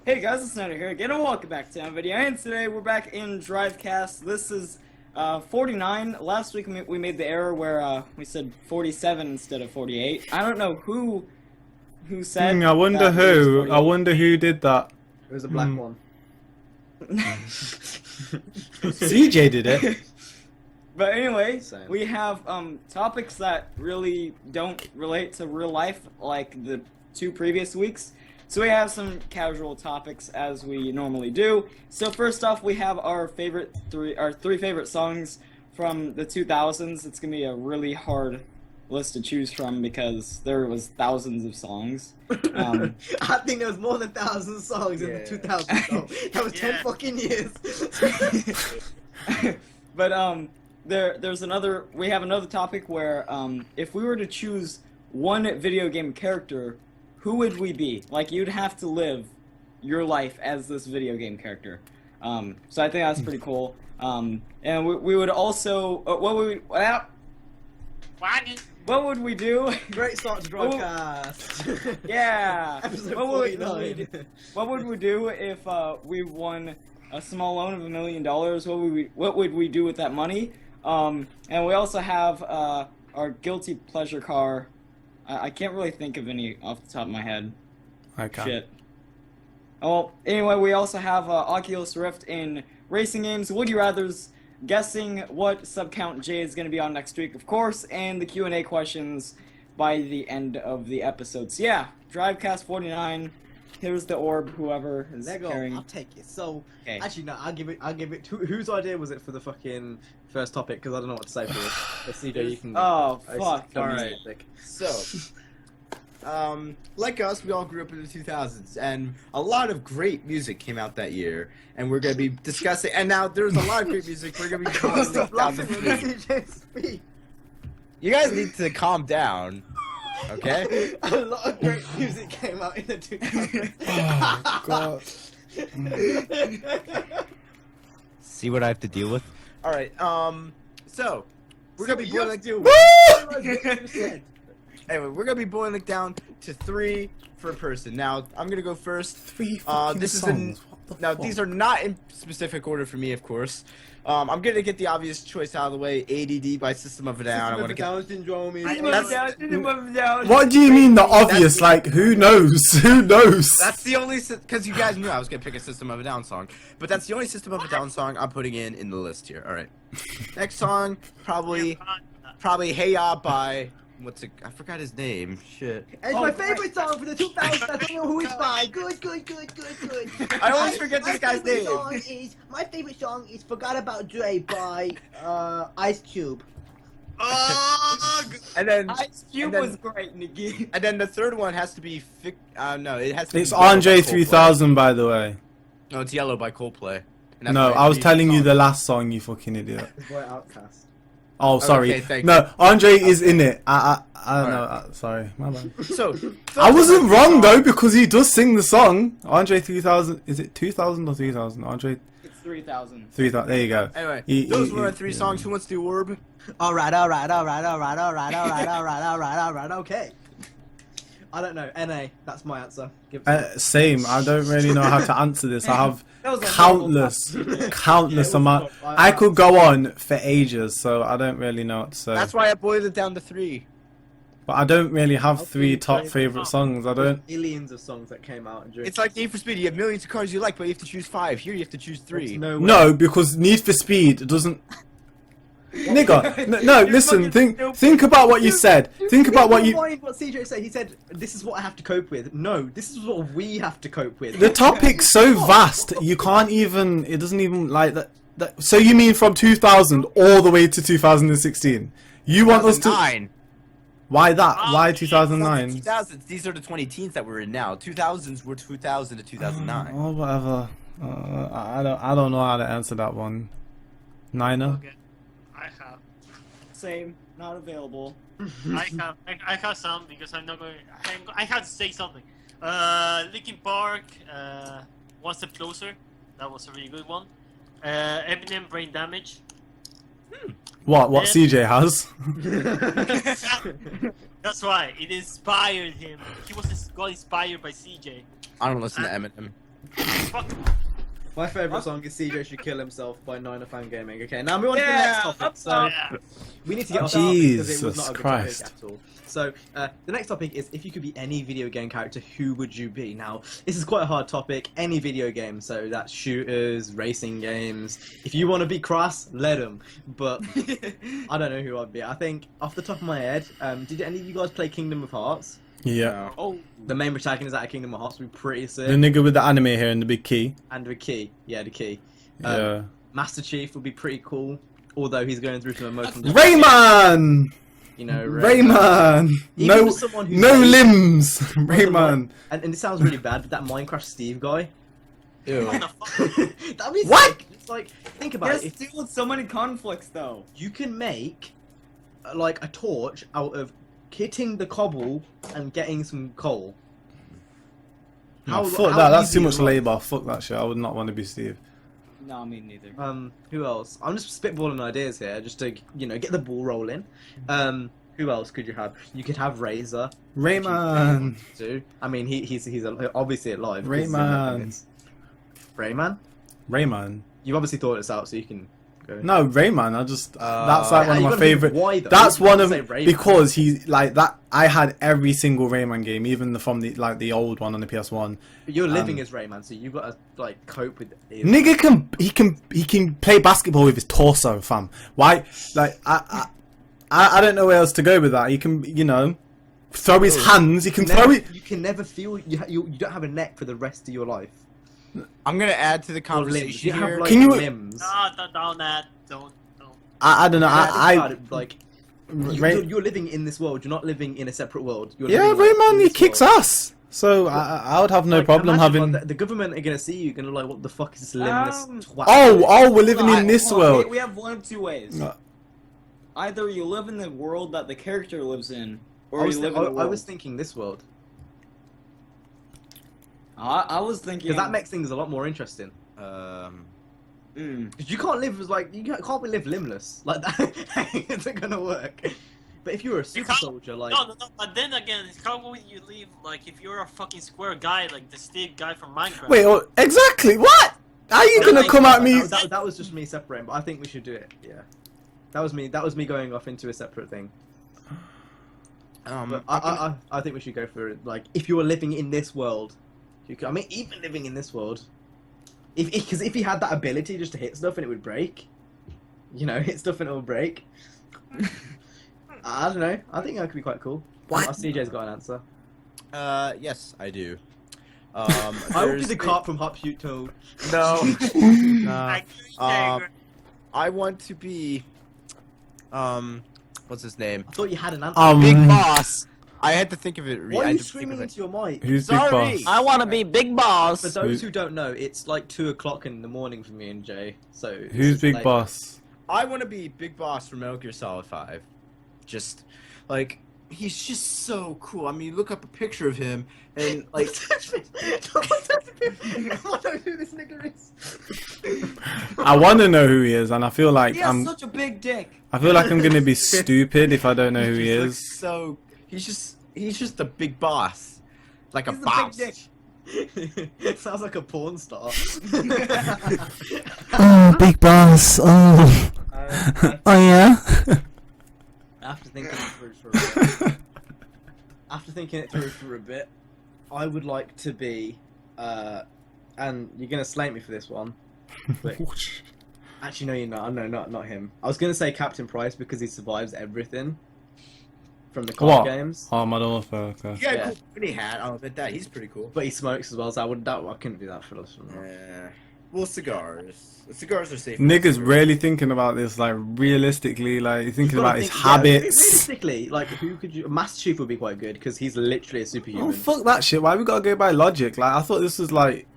Hey guys, it's Snyder here again, and welcome back to another video. And today we're back in Drivecast. This is 49. Last week we made the error where we said 47 instead of 48. I don't know who said. I wonder who. I wonder who did that. It was a black one. CJ did it. But anyway, Same. we have topics that really don't relate to real life, like the two previous weeks. So we have some casual topics as we normally do. So first off, we have our three favorite songs from the 2000s. It's gonna be a really hard list to choose from because there was thousands of songs. I think there was more than 1,000 songs in the 2000s. Though. That was 10 fucking years. But we have another topic where if we were to choose one video game character, who would we be? Like, you'd have to live your life as this video game character. So I think that's pretty cool. And we would also what would we do? Great start to Drivecast. Yeah. Episode what 49. What would we do if we won a small loan of $1 million? What would we do with that money? And we also have our guilty pleasure car. I can't really think of any off the top of my head. Okay. Shit. Oh, well, anyway, we also have Oculus Rift in racing games, Would You Rathers, guessing what sub-count Jay is going to be on next week, of course, and the Q&A questions by the end of the episode. So yeah, Drivecast 49. Here's the orb, whoever is Lego, carrying. I'll take it. So, Okay. actually, no, I'll give it to, whose idea was it for the fucking first topic? Because I don't know what to say for it. Let's see, you can... Oh, fuck. Alright. So, like us, we all grew up in the 2000s, and a lot of great music came out that year, and we're going to be discussing, and now there's a lot of great music, we're going to be going down the feed. You guys need to calm down, okay? A lot of great music came out in the 2000s. Oh God. See what I have to deal with? Alright, so, we're going to be boiling Anyway, we're gonna be boiling it down to 3 per person. Now, I'm gonna go first. 3 fucking songs. Now, these are not in specific order for me, of course. I'm gonna get the obvious choice out of the way. ADD by System of a Down. I want to get. What do you mean the obvious? Like, who knows? Who knows? That's the only because you guys knew I was gonna pick a System of a Down song, but that's the only System of a Down song I'm putting in the list here. All right. Next song, probably Hey Ya by. I forgot his name. Shit. It's my favorite song for the 2000s. I don't know who it's by. Good. I always forget this guy's name. My favorite song is "Forgot About Dre" by Ice Cube. And then Ice Cube was great, Nikki. And then the third one has to be no, it has to. It's be Yellow Andre by Coldplay. 3000, by the way. No, it's Yellow by Coldplay. And that's No, my I was favorite telling you song. the last song, you fucking idiot. Boy Outcast. Oh, sorry. Okay, thank No, you. Andre is in it. I don't know. Alright. Sorry, my bad. So I wasn't wrong though because he does sing the song. Andre 3000. Is it 2000 or 3000? Andre It's 3,000. 3000. There you go. Anyway, He- those he- were our he- 3 yeah. songs. Who wants to do orb? Alright, okay. I don't know. NA, that's my answer. Give it to me. Same. I don't really know how to answer this. I have That was a countless amount. I could go on for ages, so I don't really know what to say. That's why I boiled it down to 3. But I don't really have 3 Okay, top great. favorite songs. I don't. Millions of songs that came out during. It's like Need for Speed. You have millions of cars you like, but you have to choose 5. Here you have to choose 3. No way. No, because Need for Speed doesn't. Nigga, no. Listen. Think about what you said. Think about what you. What CJ said. He said, "This is what I have to cope with." No, this is what we have to cope with. The topic's so vast, you can't even. It doesn't even like that. So you mean from 2000 all the way to 2016? You want us to? 2009. Why that? Why 2009? 2000s. These are the 2010s that we're in now. 2000s were 2000 to 2009. Oh, whatever. I don't know how to answer that one. Niner. Okay. I have. Same, not available. I have some because I'm not going. I have to say something. Linkin Park. One Step Closer. That was a really good one. Eminem, Brain Damage. What CJ has? That's why it inspired him. He got inspired by CJ. I don't listen to Eminem. Fuck. My favourite song is CJ Should Kill Himself by Niner Fan Gaming. Okay, now we on to the next topic. So Yeah. we need to get off that topic because it was Jesus not a good Christ. topic at all. So the next topic is if you could be any video game character, who would you be? Now this is quite a hard topic. Any video game, so that's shooters, racing games. If you want to be Crass, let them. But I don't know who I'd be. I think off the top of my head, did any of you guys play Kingdom of Hearts? Yeah. Oh, The main protagonist out of Kingdom of Hearts would be pretty sick. The nigga with the anime hair and the big key. And the key, yeah, the key. Yeah. Master Chief would be pretty cool, although he's going through some emotional. Rayman! You know, Rayman! Even No, as someone who's no like- limbs! Rayman! And it sounds really bad, but that Minecraft Steve guy. Ew. What the fuck? That'd be What? sick. It's like, think about yes, it. If still with so many conflicts though. you can make like a torch out of hitting the cobble and getting some coal. No, How- fuck how that, that's easy too much is that? labour. Fuck that shit, I would not want to be Steve. No, me neither. Who else? I'm just spitballing ideas here, just to get the ball rolling. Who else could you have? You could have Razor. Rayman! Too. I mean, he's obviously alive. Rayman. Rayman. Rayman. You've obviously thought this out, so you can go. No, Rayman. I just that's like Yeah, one you of my gotta think favorite. why, though. That's You one can't of say Rayman. because he like that. I had every single Rayman game, even from the old one on the PS1. But you're living as Rayman, so you've got to like cope with it. Nigga can play basketball with his torso, fam. Why? Like I don't know where else to go with that. He can throw his hands. He can throw it. You can never feel you don't have a neck for the rest of your life. I'm gonna add to the Or limbs. conversation You have here. like Can you- limbs. Don't that. Don't. I don't know. Yeah, think about it, like Ray- you're living in this world. You're not living in a separate world. You're yeah, living, like, in Rayman. He this kicks world. ass. So I would have no Like, problem imagine, having. like, the government are gonna see you, gonna like, what the fuck is this limbless twat? Oh, we're living Hold in on, this hold on, world. We have one of two ways. No. Either you live in the world that the character lives in, I or was, you live in the world. I was thinking this world I was thinking because that makes things a lot more interesting. Mm. Because you can't live as like you can't live limbless like that. It's not gonna work. But if you were a super can't- soldier, like No. But then again, how would you live like if you're a fucking square guy like the Steve guy from Minecraft? Wait, exactly. What? Are you But, gonna like, come at me? That was just me separating, but I think we should do it. Yeah, that was me. That was me going off into a separate thing. But I think we should go for it. Like, if you were living in this world, you could, I mean, even living in this world, because if he had that ability just to hit stuff and it would break, hit stuff and it will break. I don't know. I think that could be quite cool. What? Our CJ's got an answer. Yes, I do. I would be there's- the cop from Hop Shoot Toad. No. I Um, I want to be. What's his name? I thought you had an answer. Big Boss. I had to think of it. Why I are had you to think screaming of it. into your mic? Who's Big Sorry. Boss? I want to be Big Boss. For those who don't know, it's like 2 o'clock in the morning for me and Jay. So it's Who's just Big late. Boss? I want to be Big Boss from Metal Gear Solid 5. Just like he's just so cool. I mean, look up a picture of him and like. I want to know who this nigga is. I want to know who he is, and I feel like He has such a big dick. I feel like I'm gonna be stupid if I don't know who he just is. looks so he's just a big boss, like He's a a boss. big dick. Sounds like a porn star. Oh, Big Boss. Oh, yeah. After thinking it through for a bit, I would like to be, and you're gonna slate me for this one, but actually no, you're not. No, not him. I was gonna say Captain Price because he survives everything from the card What? games, Oh, Modern Warfare. Okay. He got Yeah. a cool funny hat. I'll admit that. He's pretty cool. but he smokes as well. So I couldn't do that for us. Yeah. Well, cigars. Cigars are safe. Niggas really thinking about this, like realistically, like thinking about his habits. Realistically, like who could you? Master Chief would be quite good because he's literally a superhuman. Oh, fuck that shit. Why we gotta go by logic? Like I thought this was like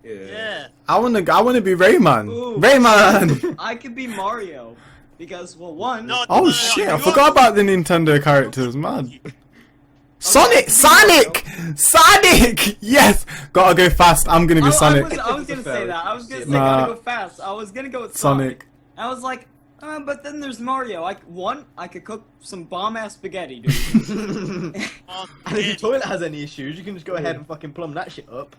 Yeah. I wanna be Rayman. Ooh. Rayman. I could be Mario because, well, one. No, Oh shit! I forgot about the Nintendo characters, man. Sonic! Yes! Gotta go fast. I'm gonna be Sonic. I was gonna say that. I was gonna say Nah. gotta go fast. I was gonna go with Sonic. Sonic. I was like, But then there's Mario. I could cook some bomb-ass spaghetti, dude. Oh, And if your yeah. toilet has any issues, you can just go ahead and fucking plumb that shit up.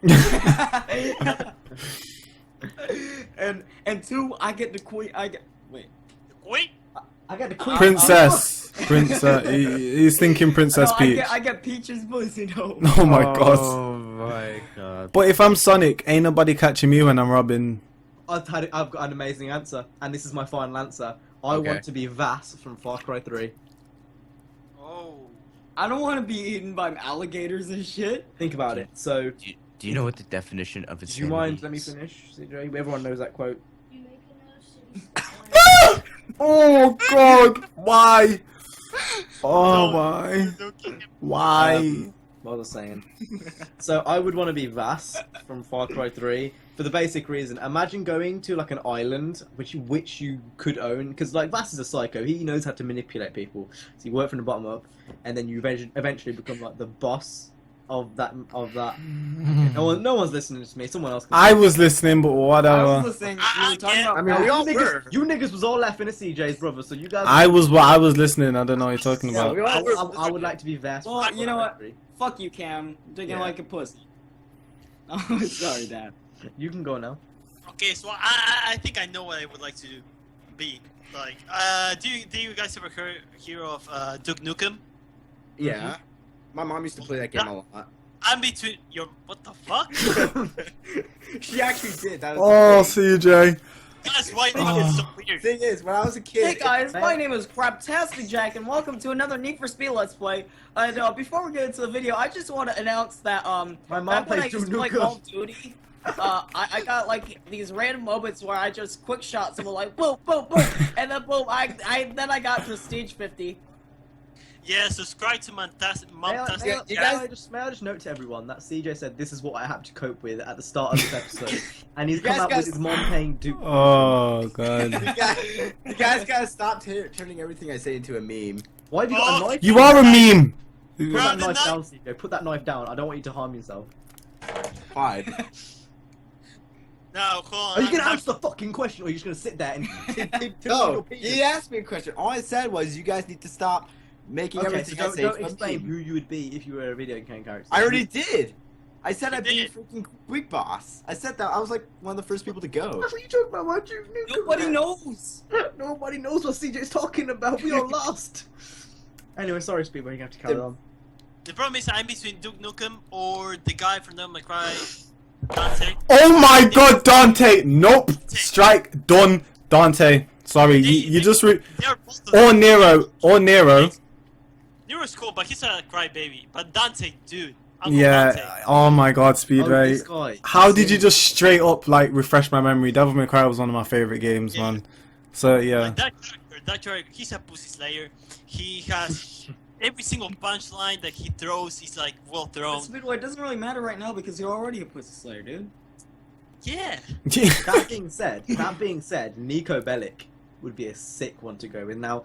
and two, I get the queen. Wait. I got the queen. Princess. He's thinking Princess No, Peach. I get Peach's pussy, no. Oh my god. Oh my god. But if I'm Sonic, ain't nobody catching me when I'm Robin. I've got an amazing answer, and this is my final answer. I Okay. want to be Vass from Far Cry 3. Oh. I don't want to be eaten by alligators and shit. Think about it. So, Do you know what the definition of do insanity you mind? Let me is? finish, CJ. Everyone knows that quote. Oh god. Why? Oh why? Why? What was I saying? So I would want to be Vass from Far Cry 3 for the basic reason. Imagine going to like an island which you could own, because like Vass is a psycho. He knows how to manipulate people. So you work from the bottom up, and then you eventually become like the boss of that. No one's listening to me. Someone else. I was listening, but I was whatever. listening. We were talking about. I mean, we all you were. niggas, you niggas was all laughing at CJ's brother, so you guys. I was listening. I don't know what you're talking Yeah, about. we all I would like to be Vass. from Well, Far you know Cry what? 3. Fuck you, Cam. Digging Yeah. like a pussy. Oh, sorry, Dad. You can go now. Okay, so I think I know what I would like to be. Like, do you guys ever hear of Duke Nukem? Yeah. My mom used to play that game a lot. I'm between your what the fuck? She actually did. That was Oh, the CJ. Guys, why is so weird? thing. Thing is, when I was a kid, Hey guys, my name is Craptastic Jack, and welcome to another Need for Speed Let's Play. And before we get into the video, I just want to announce that My mom back when I plays used to play Duke Nukem. Call of Duty, I got like these random moments where I just quick shots and were like boom, boom, boom, and then boom, I got Prestige 50. Yeah, subscribe to Mantas. May I just note to everyone that CJ said this is what I have to cope with at the start of this episode, and he's You guys come out got- with his mom playing Duke. Oh god. you guys gotta stop turning everything I say into a meme. Why have you got a knife? You are a meme. Put Bro, that the knife knife- down, CJ. Put that knife down. I don't want you to harm yourself. Fine. No, hold on. Are you gonna I'm- answer the fucking question, or are you just gonna sit there and No, he asked me a question. All I said was you guys need to stop making Okay, so everything I say don't into a explain meme. who you would be if you were a video game character. I already did. I said You I'd be did. freaking Quick Boss. I said that. I was like one of the first people to go. What are you talking about? Why do you Nobody knows. Nobody knows what CJ's talking about. We are lost. Anyway, sorry, Speedboy. You have to carry on. The problem is I'm between Duke Nukem or the guy from Devil May Cry, Dante. Oh my god, Dante. Nope. Strike done. Dante. Sorry, you just They are both of or them. Nero. Or Nero. Nero's cool, but he's a crybaby. But Dante, dude. Uncle Yeah. Dante. Oh my god, Oh, Speedway. this guy. How did you just straight up like refresh my memory? Devil May Cry was one of my favorite games, Yeah. man. So yeah. Like, that character, he's a pussy slayer. He has every single punchline that he throws is like well thrown. Speedway, it doesn't really matter right now because you're already a pussy slayer, dude. Yeah. That being said, Nico Bellic would be a sick one to go with. Now,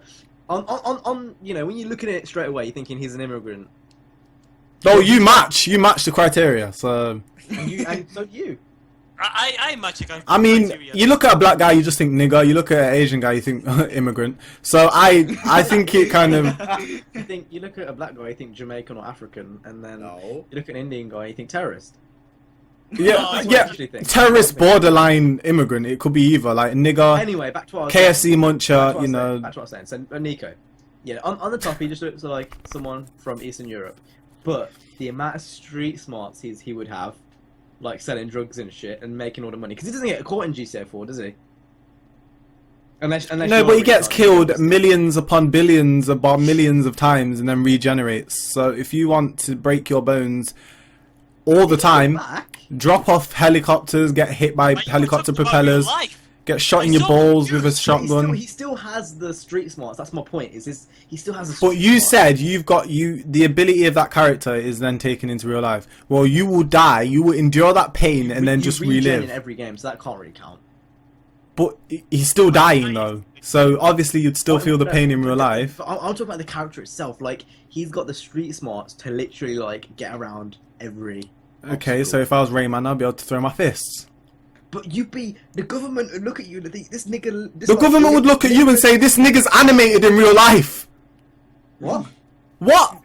on you know, when you look at it straight away, you're thinking he's an immigrant. Oh, you match the criteria. So And so do you. I match a guy. I mean, you look at a black guy, you just think nigger. You look at an Asian guy, you think immigrant. So I think it kind of. You look at a black guy, you think Jamaican or African, and then No. you look at an Indian guy, you think terrorist. Yeah, That's what I yeah. actually think. Terrorist, borderline immigrant. It could be either like nigger, Anyway, back to what I was KFC saying. Back to muncher. what You I was saying, know. Back to what I was saying. So Nico, yeah, on the top he just looks like someone from Eastern Europe, but the amount of street smarts he would have, like selling drugs and shit and making all the money, because he doesn't get caught in GTA 4, does he? Unless No, you're but he really gets trying. killed millions upon billions about millions of times and then regenerates. So if you want to break your bones all the time, Back? drop off helicopters, get hit by But you helicopter were talking about real propellers, life. get shot in He's your so balls with a confused. shotgun. He still has the street smarts. That's my point. He still has the But street you smarts. said the ability of that character is then taken into real life. Well, you will die, you will endure that pain, and then You just regen relive. in every game, so that can't really count. But he's still dying though, so obviously you'd still feel the pain in real life. But I'll talk about the character itself. Like, he's got the street smarts to literally like get around every. Okay, obstacle. so if I was Rayman, I'd be able to throw my fists. But the government would look at you and think, this nigga... This The government would look at you and say, this nigga's animated in real life. What? What?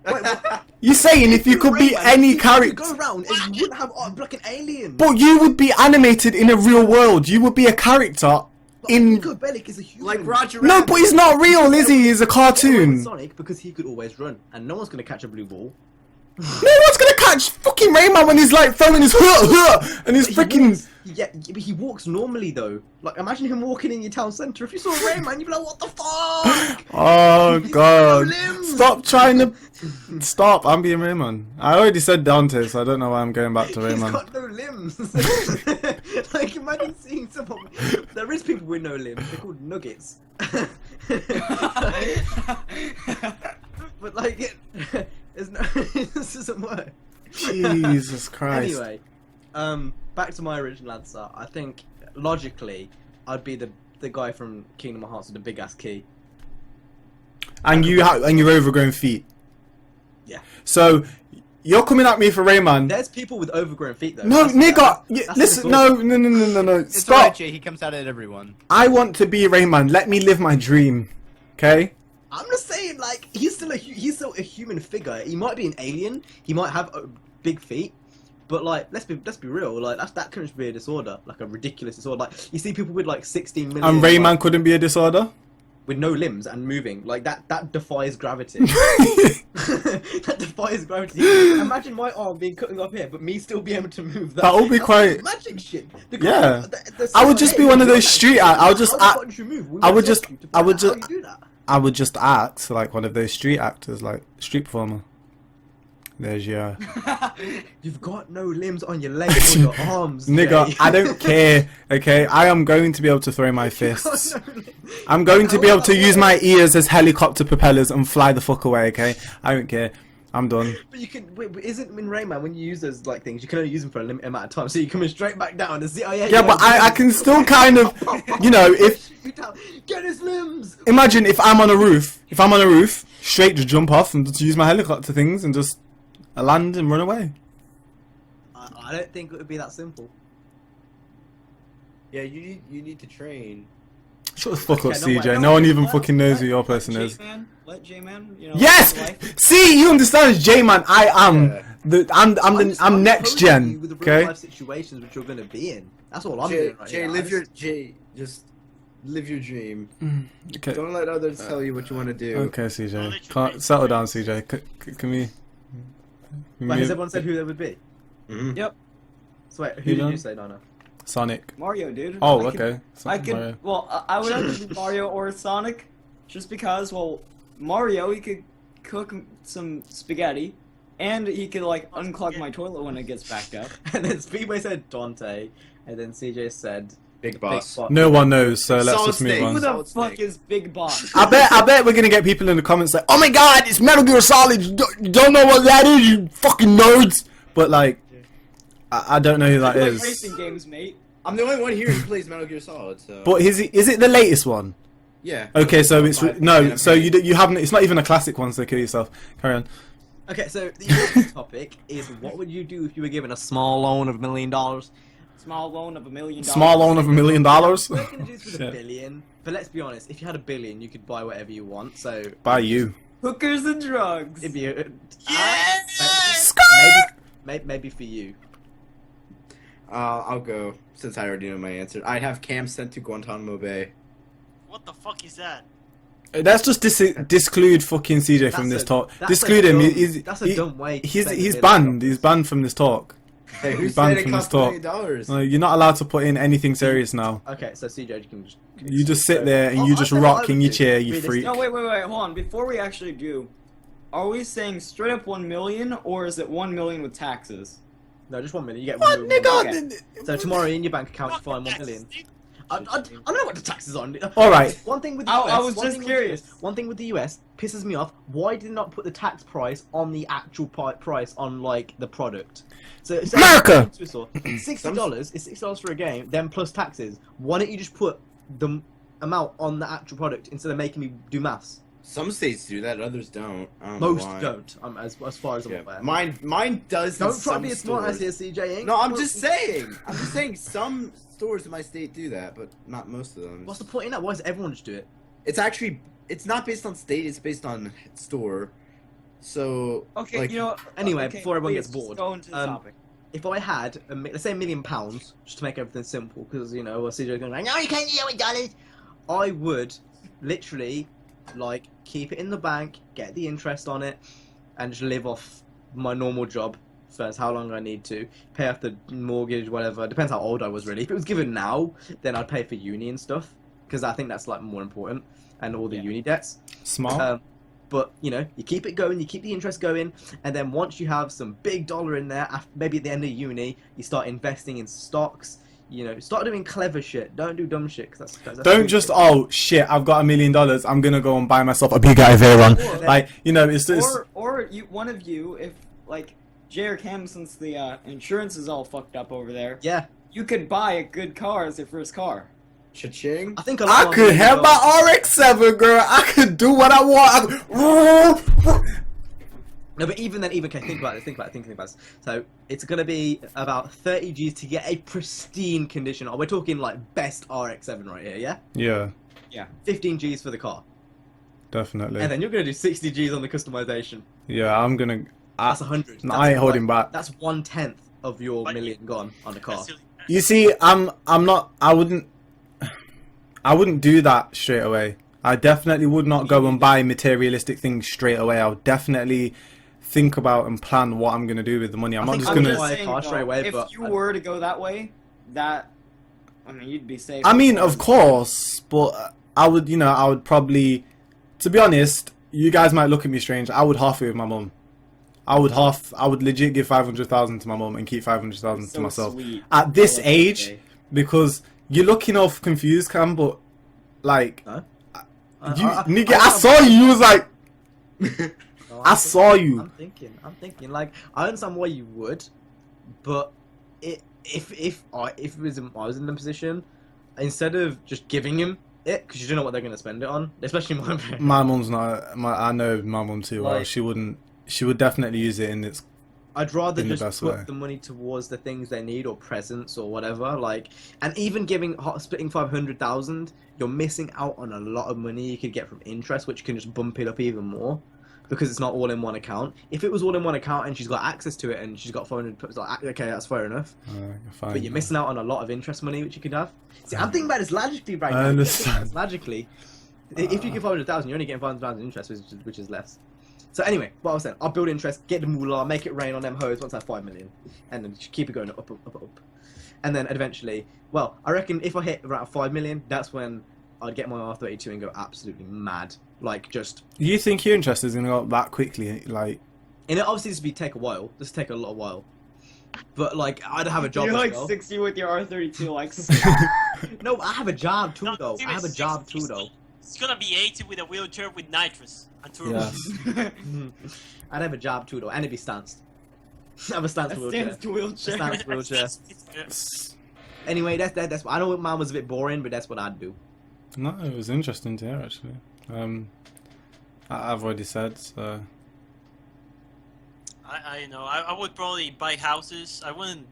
Wait, what? You saying if you could be Rayman, any you character... go around and you wouldn't have like an alien. But you would be animated in a real world. You would be a character in... Nico Bellic is a human. Like Roger No, Rabbit. but he's not real, is he? He's a cartoon. Sonic, because he could always run, and no one's gonna catch a blue ball. No one's gonna catch fucking Rayman when he's like throwing his and he's freaking... Yeah, but he walks normally though. Like, imagine him walking in your town centre. If you saw Rayman, you'd be like, what the fuck? Oh He's god. got no limbs. Stop trying to... Stop, I'm being Rayman. I already said Dante, so I don't know why I'm going back to He's Rayman. got no limbs. Like, imagine seeing someone... There is people with no limbs. They're called nuggets. But like, there's no... This doesn't work. Jesus Christ. Anyway, back to my original answer. I think logically, I'd be the guy from Kingdom Hearts with the big ass key. And your overgrown feet. Yeah. So, you're coming at me for Rayman. There's people with overgrown feet though. No, nigga! that's Listen, disorder. no. It's Stop! alright, Jay. He comes out at everyone. I want to be Rayman. Let me live my dream. Okay? I'm just saying, like, he's still a human figure. He might be an alien. He might have big feet. But like, let's be real. Like, that couldn't be a disorder, like a ridiculous disorder. Like, you see people with like 16 million. And Rayman like, couldn't be a disorder? with no limbs and moving. Like that defies gravity. That defies gravity. Imagine my arm being cutting off here, but me still be able to move that. That would be That's quite- magic shit. Yeah. I would just be one of those street act. I would just act. I would just I would just act like one of those street actors, like street performer. There's your You've got no limbs on your legs or your arms, nigga. Jay. I don't care. Okay, I am going to be able to throw my fists. You've got no limbs. I'm going to be How able to would that use my work? ears as helicopter propellers and fly the fuck away. Okay, I don't care. I'm done. But you can. Wait, isn't in Rayman when you use those like things, you can only use them for a limited amount of time. So you're coming straight back down. And see, oh Yeah, but I can still kind of, you know, if get his limbs. imagine if I'm on a roof, straight just jump off and just use my helicopter things and just land and run away. I don't think it would be that simple. Yeah, you need to train. Shut the fuck up, Okay, no, CJ. wait, no one wait, even what? fucking knows who your person is. Let J-Man, you know, Yes. live life. See, you understand, J-Man. I am Yeah. I'm next posing you gen. with the real Okay. life situations which you're gonna be in. That's all I'm Jay, doing right Jay, here. just live your dream. Okay. Don't let others tell you what you want to do. Okay, CJ. Settle down, CJ. Can we? But has everyone said who they would be? Mhm. Yep. So wait, Who who did done? you say, Nana? Sonic. Mario, dude. Oh, I could- okay. I could. Mario. Well, I would have to be Mario or Sonic, just because. Well, Mario, he could cook some spaghetti, and he could like unclog my toilet when it gets backed up. And then Speedway said Dante, and then CJ said Big boss. No one knows, so let's Solid just move Snake. Who on. the Solid fuck Snake. is Big Boss? I bet we're gonna get people in the comments like, "Oh my God, it's Metal Gear Solid. You don't know what that is, you fucking nerds." But like, I don't know who that I like is. racing games, mate. I'm the only one here who plays Metal Gear Solid. So. But is it the latest one? yeah. Okay, so it's no, Yeah, so you haven't. It's not even a classic one. So kill yourself. Carry on. Okay, so the next topic is what would you do if you were given a small loan of $1 million? Small loan of $1 million. Small loan of $1 million. We're gonna do this with Shit. $1 billion, but let's be honest. If you had $1 billion, you could buy whatever you want. So By you. Hookers and drugs. it'd be a, maybe for you. I'll go since I already know my answer. I'd have Cam sent to Guantanamo Bay. What the fuck is that? Let's just disclude fucking CJ from this talk. That's Disclude a him. dumb- that's a dumb way to He's spend he's $1 banned. million. He's banned from this talk. Hey, who He's said banned it from this cost talk. $1 million? No, you're not allowed to put in anything serious now. Okay, so CJ, you can just You just sit there and you just rock in your chair, you freak. No, wait, hold on. Before we actually do, are we saying straight up 1 million, or is it 1 million with taxes? No, just $1 million. You get What, $1 million. nigga? Okay. So tomorrow in your bank account, you find $1 Fuck million. taxes, I don't know what the taxes are. All right. One thing with the I- US. I was one just thing with the curious. US one thing with the US pisses me off. Why did not put the tax price on the actual price on like the product? So America! $60 is $60 for a game, then plus taxes. Why don't you just put the amount on the actual product instead of making me do maths? Some states do that, others don't. I don't know Most why. don't. As far as I'm Yeah, aware. mine does. Don't in try to some be a smart ass stores. here, CJ. No, I'm just saying. I'm just saying some stores in my state do that, but not most of them. What's the point in that? Why does everyone just do it? It's actually it's not based on state. It's based on store. So Okay, like, you know. Anyway, okay, before everyone please, gets just bored, go into the topic. If I had, let's say £1 million, just to make everything simple, because you know, CJ's going, no, you can't do it with dollars. I would literally like keep it in the bank, get the interest on it, and just live off my normal job first. How long I need to pay off the mortgage, whatever. Depends how old I was really. If it was given now, then I'd pay for uni and stuff, because I think that's like more important, and all the uni debts. Smart. But you know, you keep it going, you keep the interest going, and then once you have some big dollar in there, maybe at the end of uni, you start investing in stocks. You know, start doing clever shit. Don't do dumb shit. Cause that's Don't just shit, I've got $1 million. I'm gonna go and buy myself a big Aveyron. Like, you know, it's just Or you, one of you, if like Jay or Cam, since the insurance is all fucked up over there, Yeah, you could buy a good car as your first car. cha-ching. I think I could have my RX-7, girl. I could do what I want. No, but even then, okay, think about this. So it's gonna be about 30 G's to get a pristine condition. We're talking like best RX-7 right here, yeah? Yeah, 15 G's for the car, definitely. and then you're gonna do 60 G's on the customization. Yeah, I'm gonna. That's 100. No, That's I ain't holding back. That's 1/10 of your But- million gone on the car. That's silly. You see, I'm not. I wouldn't do that straight away. I definitely would not go and buy materialistic things straight away. I would definitely think about and plan what I'm gonna do with the money. I'm not think just I'm gonna. buy a car straight away, if but you were to go that way, you'd be safe. I mean, of course, but I would probably, to be honest, you guys might look at me strange. I would half it with my mum. I would legit give 500,000 to my mum and keep 500,000 to So myself sweet. at this Oh, age, okay. because you're looking off confused, Cam. But like, No? nigga, I saw you. You was like, I saw you. I'm thinking. Like, I understand why you would, but if I was in the position, instead of just giving him it, because you don't know what they're gonna spend it on, especially my parents. My mum's not. I know my mum too well. Like- She wouldn't. She would definitely use it in its. I'd rather in the just best put way. the money towards the things they need or presents or whatever. Like, and even splitting 500,000, you're missing out on a lot of money you could get from interest, which can just bump it up even more because it's not all in one account. If it was all in one account and she's got access to it and she's got 400, it's like, okay, that's fair enough. Fine. But you're missing out on a lot of interest money which you could have. See, I'm thinking about this logically right I now. understand. Logically, if you give 500,000, you're only getting 500,000 interest, which is less. So anyway, what I was saying, I'll build interest, get the moolah, make it rain on them hoes once I have 5 million, and then just keep it going up. And then eventually, well, I reckon if I hit around 5 million, that's when I'd get my R32 and go absolutely mad. Like, just... You think your interest is gonna go up that quickly? Like, And it obviously take a while. This take a lot of while. But, like, I'd have a job You're as like well. 60 with your R32, like. No, I have a job too, No, though. I have a seriously, job too, though. It's gonna be 80 with a wheelchair with nitrous and turbo. yeah. I'd have a job too, though, and it'd be stanced. I have a stance That wheelchair. stands to wheelchair. Stance wheelchair. Anyway, that's. I know mine was a bit boring, but that's what I'd do. No, it was interesting to hear actually. I've already said so. I know. I would probably buy houses. I wouldn't.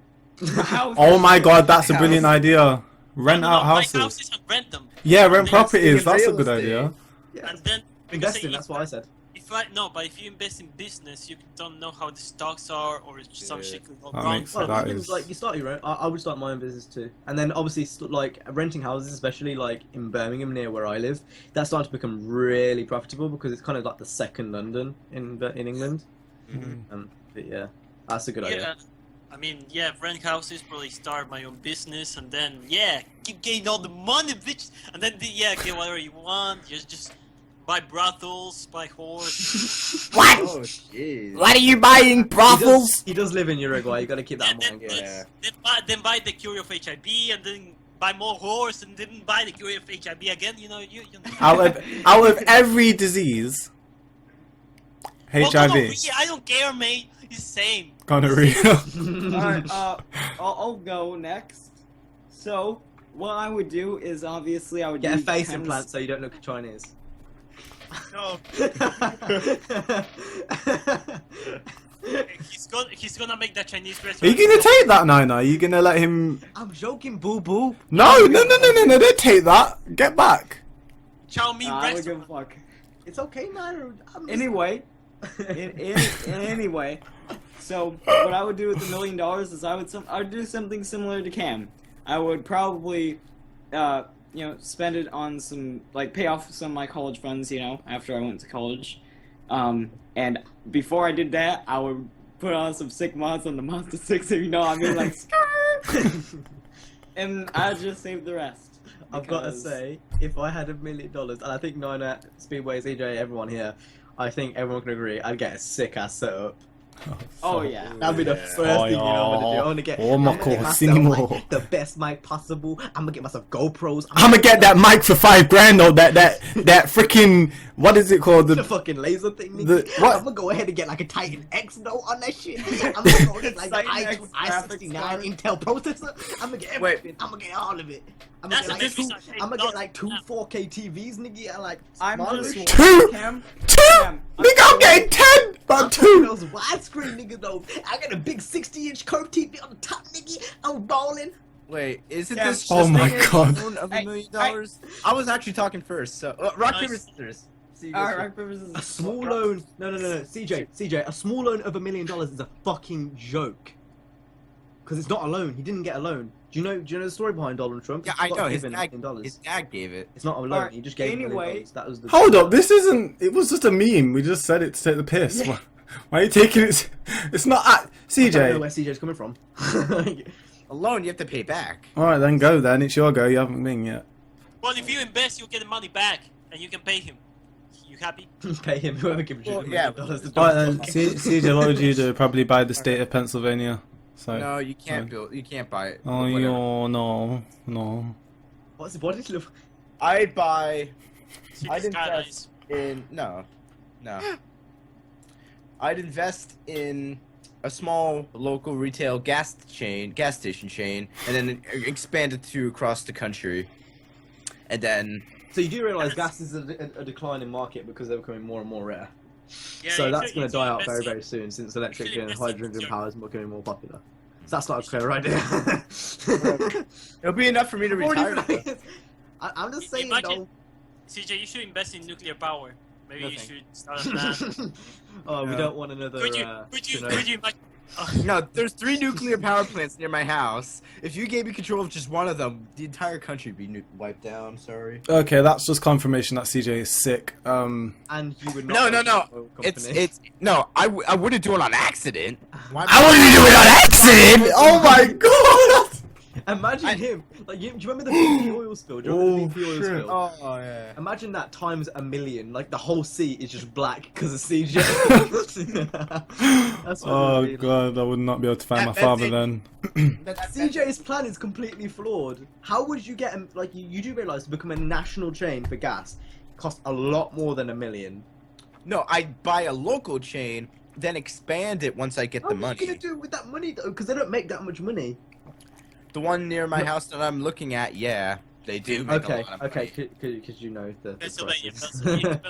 Oh my god, that's a brilliant idea. Rent No, out buy houses. houses and rent them. Yeah, rent Investing properties. in That's a real good estate. idea. Yeah. And then Investing, because that's what I said. but if you invest in business, you don't know how the stocks are, or some Yeah. shit could go That wrong. makes Well, that things is- like you start your own. I would start my own business too, and then obviously like renting houses, especially like in Birmingham near where I live, that's starting to become really profitable because it's kind of like the second London in England. But yeah, that's a good idea. I mean, yeah, rent houses, probably start my own business, and then keep getting all the money, bitch, and then get whatever you want. Just buy brothels, buy whores. What? Oh jeez. What are you buying, brothels? He does live in Uruguay. You got to keep that in then, mind. Yeah. then buy the cure of HIV, and then buy more whores, and then buy the cure of HIV again. You know. Out of every disease, Well, HIV, gonorrhea, I don't care, mate. It's the same. gonorrhea. Alright, I'll go next. So, what I would do is obviously I would Get a do face Cam's- implant so you don't look Chinese. No. He's gonna make that Chinese Are you restaurant. gonna take that, Nina? Are you gonna let him? I'm joking, boo boo. No, don't take that. Get back. Chow mein I don't give a restaurant. fuck. It's okay, man. Anyway, anyway, so what I would do with $1 million is I would do something similar to Cam. I would probably, spend it on some, like, pay off some of my college funds, after I went to college. And before I did that, I would put on some sick mods on the Monster 6, if you know what I mean, like, skrrr! And I'd just save the rest. I've got to because- say, if I had $1 million, and I think Nina, Speedway, CJ, everyone here, I think everyone can agree, I'd get a sick ass setup. Oh, yeah. That'd be the first thing I'm gonna do. I'm gonna get, Oh my I'm gonna get God, myself, cinema. like, the best mic possible. I'm gonna get myself GoPros. I'm gonna get that mic for $5,000 though. That freaking what is it called? the fucking laser thing. The- Nigga. what? I'm gonna go ahead and get like a Titan X though on that shit. I'm gonna go get like the Titan X i69 graphics card. Intel processor. I'm gonna get everything. I'm gonna get all of it. I'm gonna That's get the like difference. I'm gonna get like two 4K TVs, nigga, and like I'm smaller just shit. Two! Cam. Two. Nigga, I'm getting 10. I'm About 2. those widescreen nigga though. I got a big 60-inch curved TV on the top, nigga. I'm balling. Wait, isn't Yeah. this Oh just my like a God. loan of Hey, $1 million? I was actually talking first, so rock paper Nice. scissors. See, you All go right, first. rock, paper, scissors. A small loan. No. CJ. A small loan of $1 million is a fucking joke. Because it's not a loan. He didn't get a loan. Do you know the story behind Donald Trump? Yeah, He I got know. His given $1 dad, million. his dad gave it. It's not a loan. Alright, He just gave $1 million. anyway. That was the. Hold up, this isn't. It was just a meme. We just said it to take the piss. Why are you taking it? It's not. I don't know where CJ. CJ's coming from. A loan you have to pay back. All right, then go. Then it's your go. You haven't been yet. Well, if you invest, you'll get the money back, and you can pay him. You happy? Pay him. Whoever gives you Well, $1 yeah, million. to All right, do then CJ. What would you do? Probably buy the state of Pennsylvania. So. No, you can't build. You can't buy it. Oh, Whatever. no. What did he look? I'd buy. See I'd this guy invest in no. I'd invest in a small local retail gas station chain, and then expand it to across the country. And then So you do realise gas is a declining market because they're becoming more and more rare. Yeah, So you that's should- going you to die should out very, invest very soon since electric should and invest in hydrogen your- power is becoming more popular. So that's not a clear idea. it'll be enough for me to retire. I'm just saying Imagine- though. CJ, you should invest in nuclear power. Maybe No you thanks. should start a plan. Oh, we No. don't want another. could you imagine? No, there's 3 nuclear power plants near my house. If you gave me control of just one of them, the entire country would be wiped out. I'm sorry. Okay, that's just confirmation that CJ is sick. And you would No, not. no, own no. an oil company. It's no. I wouldn't do it on accident. Why I wouldn't do it on accident. Oh my god. Imagine him. Like, do you remember the BP oil spill? Do you remember the BP oil shit. spill? Oh yeah. Imagine that times 1,000,000. Like the whole sea is just black because of CJ. That's what Oh it would be. god, I would not be able to find my That- father that's then. CJ's plan is completely flawed. How would you get him? Like, you do realise to become a national chain for gas costs a lot more than $1 million. No, I'd buy a local chain, then expand it once I get the What are money. you gonna do with that money though? Because they don't make that much money. The one near my house that I'm looking at, yeah, they do. Make Okay, a lot of okay, money. because you know the Pennsylvania, prices. Pennsylvania.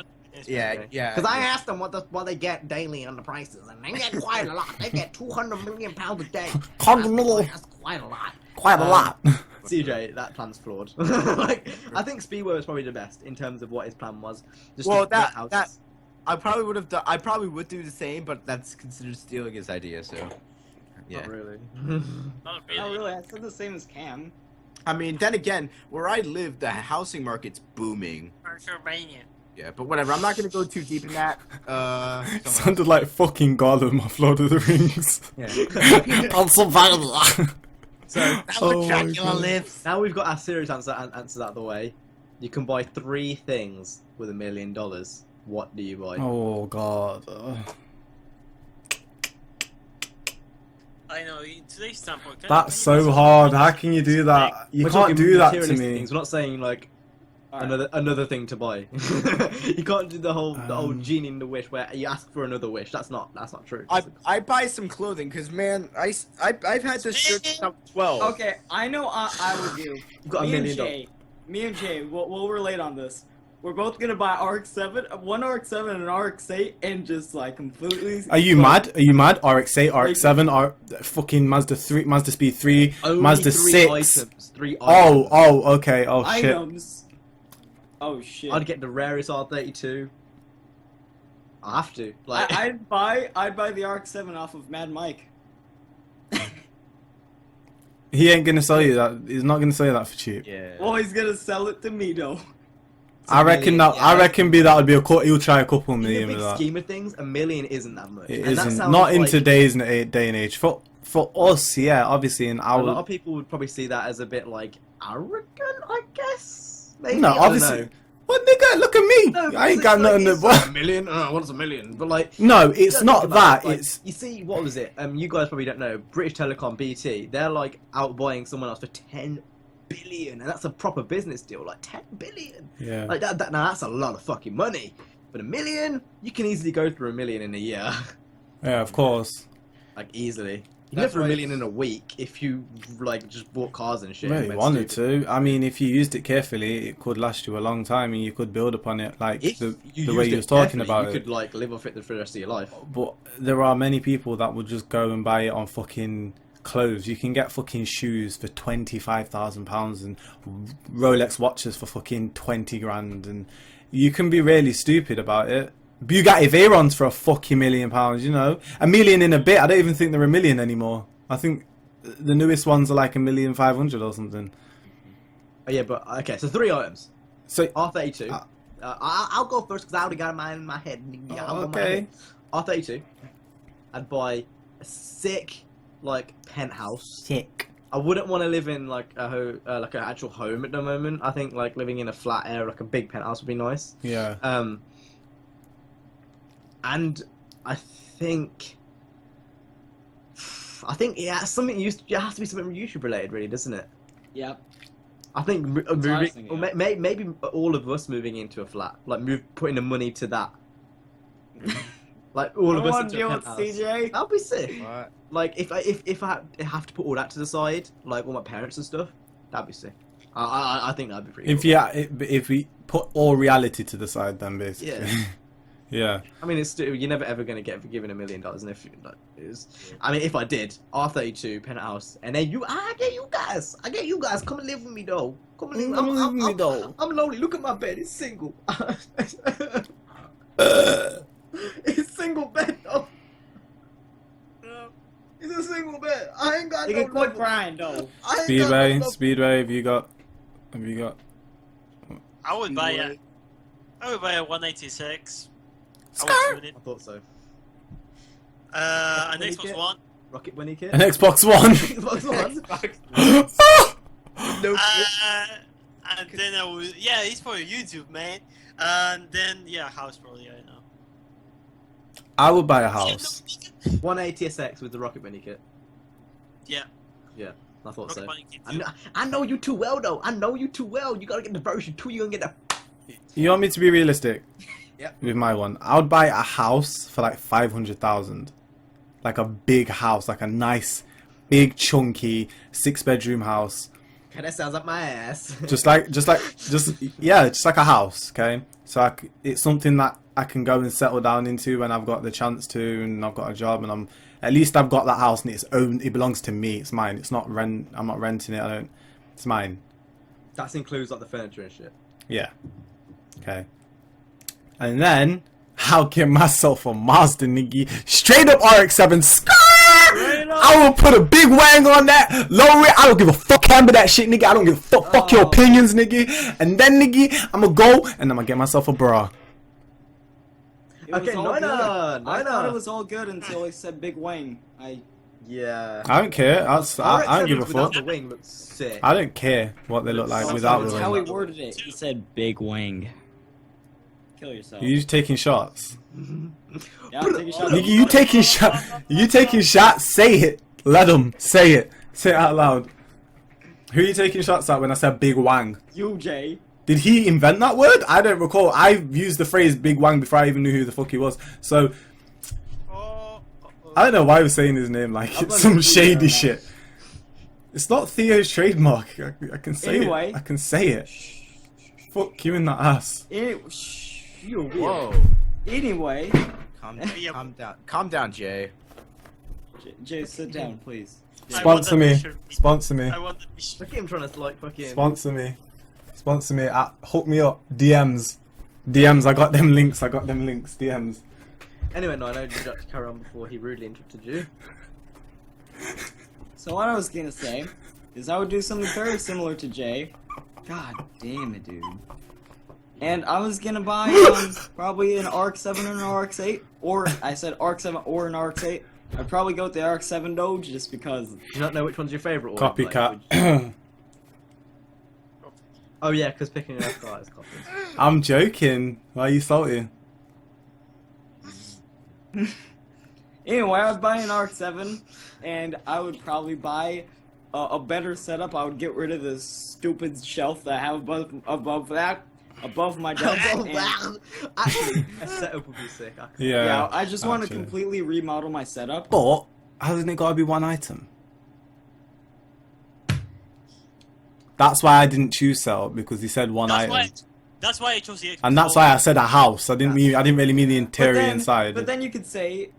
Yeah, yeah. Because I asked them what they get daily on the prices, and they get quite a lot. They get 200 million pounds a day. 100 million. That's quite a lot. Quite a lot. CJ, that plan's flawed. Like, I think Speedway was probably the best in terms of what his plan was. Just Well, to that- get houses. that- I probably would have done. I probably would do the same, but that's considered stealing his idea. So, yeah. Not really. Not really. Oh, really? I said the same as Cam. I mean, then again, where I live, the housing market's booming. Pennsylvania. Yeah, but whatever. I'm not gonna go too deep in that. It sounded like fucking Gollum off Lord of the Rings. Yeah. Pennsylvania. So That's Oh where my Dracula God. lives. now we've got our serious answers out of the way. You can buy 3 things with $1 million. What do you buy? Oh god. I know. In today's standpoint, That's so hard. How can you do that? You We're can't talking do that to materialistic me. Things. We're not saying like Alright. another thing to buy. You can't do the old genie in the wish where you ask for another wish. That's not true. I buy some clothing because man, I've had this shirt since I was 12. Okay, I know I would do. You've got $1 million. Me and Jay, we'll relate on this. we're both gonna buy RX-7, one RX-7 and an RX-8, and just like completely. Are you mad? Are you mad? RX-8, RX-7, fucking Mazda 3, Mazda Speed 3, Only Mazda 3 6. items. 3 items. Okay. Oh shit. Items. Oh shit. I'd get the rarest R32. I have to. Like, I'd buy the RX-7 off of Mad Mike. He ain't gonna sell you that. He's not gonna sell you that for cheap. Yeah. Well, he's gonna sell it to me though. I reckon that. I reckon that would be he'll try a couple in million the with big that. scheme of things, $1 million isn't that much. It And that isn't. sounds Not in like today's day and age. For us, yeah, obviously in a lot our. of people would probably see that as a bit like arrogant, I guess. Maybe. No, I don't obviously. know. What nigga? Look at me. No, I ain't because got it's nothing like, to. it's like $1 million. What's $1 million? But like, No, it's don't not think about that. it, like, It's you see, what was it? You guys probably don't know. British Telecom BT. They're like outbuying someone else for 10 billion, and that's a proper business deal. Like 10 billion. yeah. Like that. Now that's a lot of fucking money. But $1 million, you can easily go through $1 million in a year. Yeah, of course. Like easily. You can go That's through $1 right. million in a week if you like just bought cars and shit. and Really went wanted stupid. to. I mean, if you used it carefully, it could last you a long time, and you could build upon it, like If the you way used you it was talking carefully, about you it. could like live off it for the rest of your life. But there are many people that would just go and buy it on fucking clothes. You can get fucking shoes for £25,000 and Rolex watches for fucking 20 grand, and you can be really stupid about it. Bugatti Veyrons for a fucking £1 million, you know, $1 million in a bit. I don't even think they're $1 million anymore. I think the newest ones are like $1,500,000 or something. Oh, yeah, but okay. So 3 items. So R32. I'll go first because I already got mine in my head. Yeah, I'll go my okay. head. R32. I'd buy a sick like penthouse. sick. I wouldn't want to live in like like an actual home at the moment. I think like living in a flat area, like a big penthouse, would be nice. Yeah. And I think yeah, something it has to be something YouTube related, really, doesn't it? Yep. I think what I was moving, thinking, or maybe all of us moving into a flat, like putting the money to that. Like all of I us want into to a deal with penthouse. CJ. That'd be sick. What? Like if I have to put all that to the side, like all my parents and stuff, that'd be sick. I think that'd be pretty. If cool. if we put all reality to the side, then basically. Yeah. Yeah. I mean, it's still, you're never ever gonna get given $1 million, and if like, I mean, if I did R32 penthouse, and then I get you guys, come and live with me though. Come and live. I'm lonely. Look at my bed. It's single. It's single bed though. It's a single bed. I ain't got You no can quit love. crying though. I ain't got no love. Speedway, have you got I would buy a 186. I would tune it. I thought so. An When you Xbox get- One. Rocket Bunny kit. an Xbox One? Xbox One. No shit. And then I would, yeah, it's for YouTube, man. And then, yeah, house probably, I know. I would buy a house. 180 SX with the Rocket Bunny kit. Yeah. Yeah, I thought Rocket so. Bunny Kid too. I know you too well though. I know you too well. You gotta get the version 2. You gonna get the. You want me to be realistic? Yep. With my one, I would buy a house for like 500,000, like a big house, like a nice, big, chunky 6-bedroom house. Okay, that sounds like my ass. just like a house. Okay, so it's something that I can go and settle down into when I've got the chance to, and I've got a job, and at least I've got that house and it belongs to me. It's mine. It's not rent. I'm not renting it. It's mine. That includes like the furniture and shit. Yeah. Okay. And then I'll get myself a Mazda, nigga. Straight up RX-7. I will put a big wang on that. Lower it. I don't give a fuck about that shit, nigga. I don't give a fuck. Fuck your opinions, nigga. And then, nigga, I'm gonna go and I'm gonna get myself a bra. It was Okay, all Noina, good. I Noina. thought it was all good until he said Big Wang. Yeah. I don't care. I don't give a without fuck. the wing looks sick. I don't care what they look like That's without the how wing. he worded it. He said Big Wang. Kill yourself. You taking shots? Yeah, take a shot. Nigga, you taking shot? You taking shots? Say it. Let them say it. Say it out loud. Who are you taking shots at when I said big wang? You, Jay. Did he invent that word? I don't recall. I've used the phrase big wang before I even knew who the fuck he was. So I don't know why he was saying his name like it's some shady shit. It's not Theo's trademark. I can say Anyway. it. I can say it. Fuck you in that ass. You're weird. Whoa. Anyway, Calm down, Jay. Jay, sit down, please. Sponsor me. Sponsor me. I want the t-shirt. Look at him trying to like fucking. Sponsor me. Sponsor me. Hook me up. DMs. DMs. I got them links. DMs. Anyway, no, I know you got to carry on before he rudely interrupted you. So what I was gonna say is I would do something very similar to Jay. God damn it, dude. And I was gonna buy probably an RX-7 and an RX-8, or I said RX-7 or an RX-8. I'd probably go with the RX-7 Doge just because. Do you not know which one's your favourite? Or Copycat. Like, oh yeah, because picking an F-car is copies. I'm joking. Why are you salty? Anyway, I would buy an RX-7, and I would probably buy a better setup. I would get rid of this stupid shelf that I have above my desk. and- Actually, a setup would be sick. yeah, I just want to actually. completely remodel my setup. But hasn't it got to be one item? That's why I didn't choose setup, because he said one item. That's why I chose the Xbox. And that's why I said a house. I didn't really mean the interior inside. But then you could say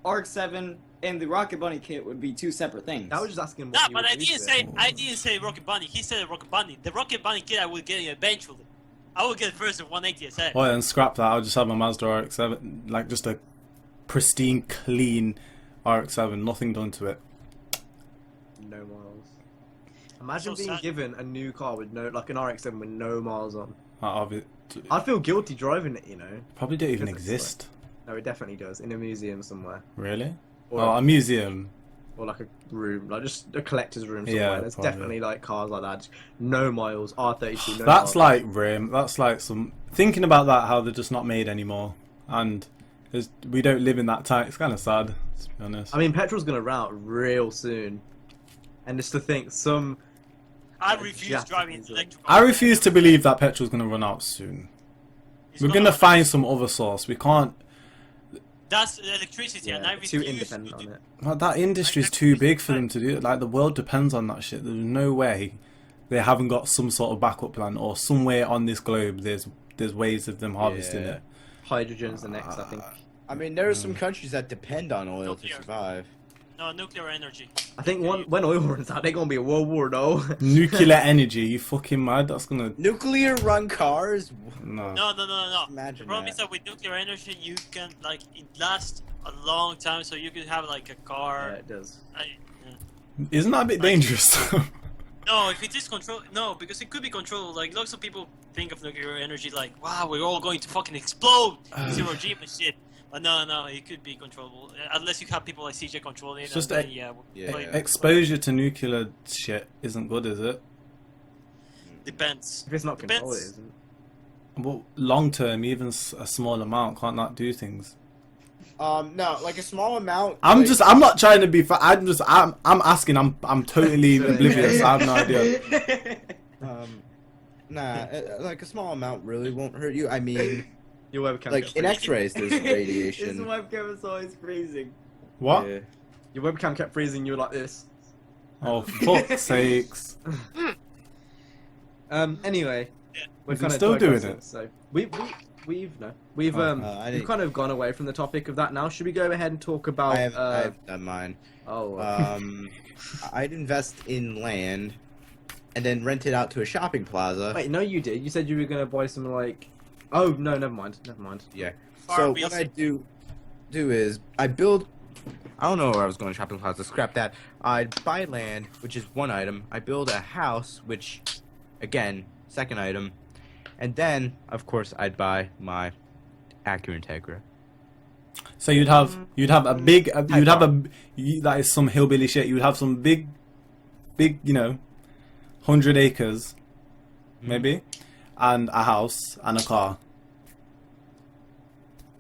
RX-7 and the Rocket Bunny kit would be two separate things. I was just asking what Nah, you but would I do didn't to say it. I didn't say Rocket Bunny. He said Rocket Bunny. The Rocket Bunny kit I will get eventually. I will get first a 180 SX. Well, then scrap that. I'll just have a Mazda RX-7, like just a pristine, clean RX-7, nothing done to it. No miles. Imagine So being sad. given a new car with no, like an RX-7 with no miles on. It I'd feel guilty driving it, you know. probably don't even Because it's exist. No, it definitely does. In a museum somewhere. Really? Or, Oh, a museum. or like a room, like just a collector's room somewhere. Yeah, There's probably. definitely like cars like that. No miles, R32, no That's miles. like rim. That's like some thinking about that. How they're just not made anymore, and we don't live in that time. It's kind of sad, to be honest. I mean, petrol's gonna run out real soon. And just to think, some... I refuse Japanese, driving like- electric. I refuse to believe that petrol's gonna run out soon. It's We're not gonna like- find some other source. We can't. That's electricity, and I Yeah, refuse too to independent do- on it. Well, that industry's too big for them to do it. Like the world depends on that shit. There's no way they haven't got some sort of backup plan, or somewhere on this globe there's ways of them harvesting Yeah. it. Hydrogen's the next, I think. I mean, there are some countries that depend on oil to Nuclear. survive. No, nuclear energy. I think when oil runs out, they're gonna be a world war, though. Nuclear energy? You fucking mad? That's gonna Nuclear run cars? no. No. Imagine The problem that. is that with nuclear energy, you can like it lasts a long time, so you could have like a Yeah, car. it does. Isn't that a bit dangerous? No, if it is controlled, no, because it could be controlled. Like lots of people think of nuclear energy like, wow, we're all going to fucking explode, zero G and shit. But no, it could be controllable unless you have people like CJ controlling it. It's just and then, a- yeah, we'll Yeah. play- Exposure to nuclear shit isn't good, is it? depends. If it's not Depends. controlled, it isn't. Well, long term, even a small amount can't that do things. No, like a small amount. I'm like, I'm not trying to be. I'm asking. I'm totally oblivious. I have no idea. Nah, like a small amount really won't hurt you. I mean, Your webcam like kept in freezing. X-rays, there's His radiation. webcam is always freezing. What? Yeah. Your webcam kept freezing. You were like this. Oh, fuck's sakes! Anyway, Yeah. we're Is he kind of still doing digressing, it? So we've I we've didn't- kind of gone away from the topic of that now. Should we go ahead and talk about? I've done mine. Oh. I'd invest in land, and then rent it out to a shopping plaza. Wait, no, you did. You said you were gonna buy some like. Oh no, never mind. Never mind. Yeah. Farm So wheels. what I do is I build. I don't know where I was going shopping plaza. Scrap that. I'd buy land, which is one item. I build a house, which, again, second item, and then of course I'd buy my Acura Integra. So you'd have a big that is some hillbilly shit. You'd have some big, 100 acres, maybe, and a house and a car.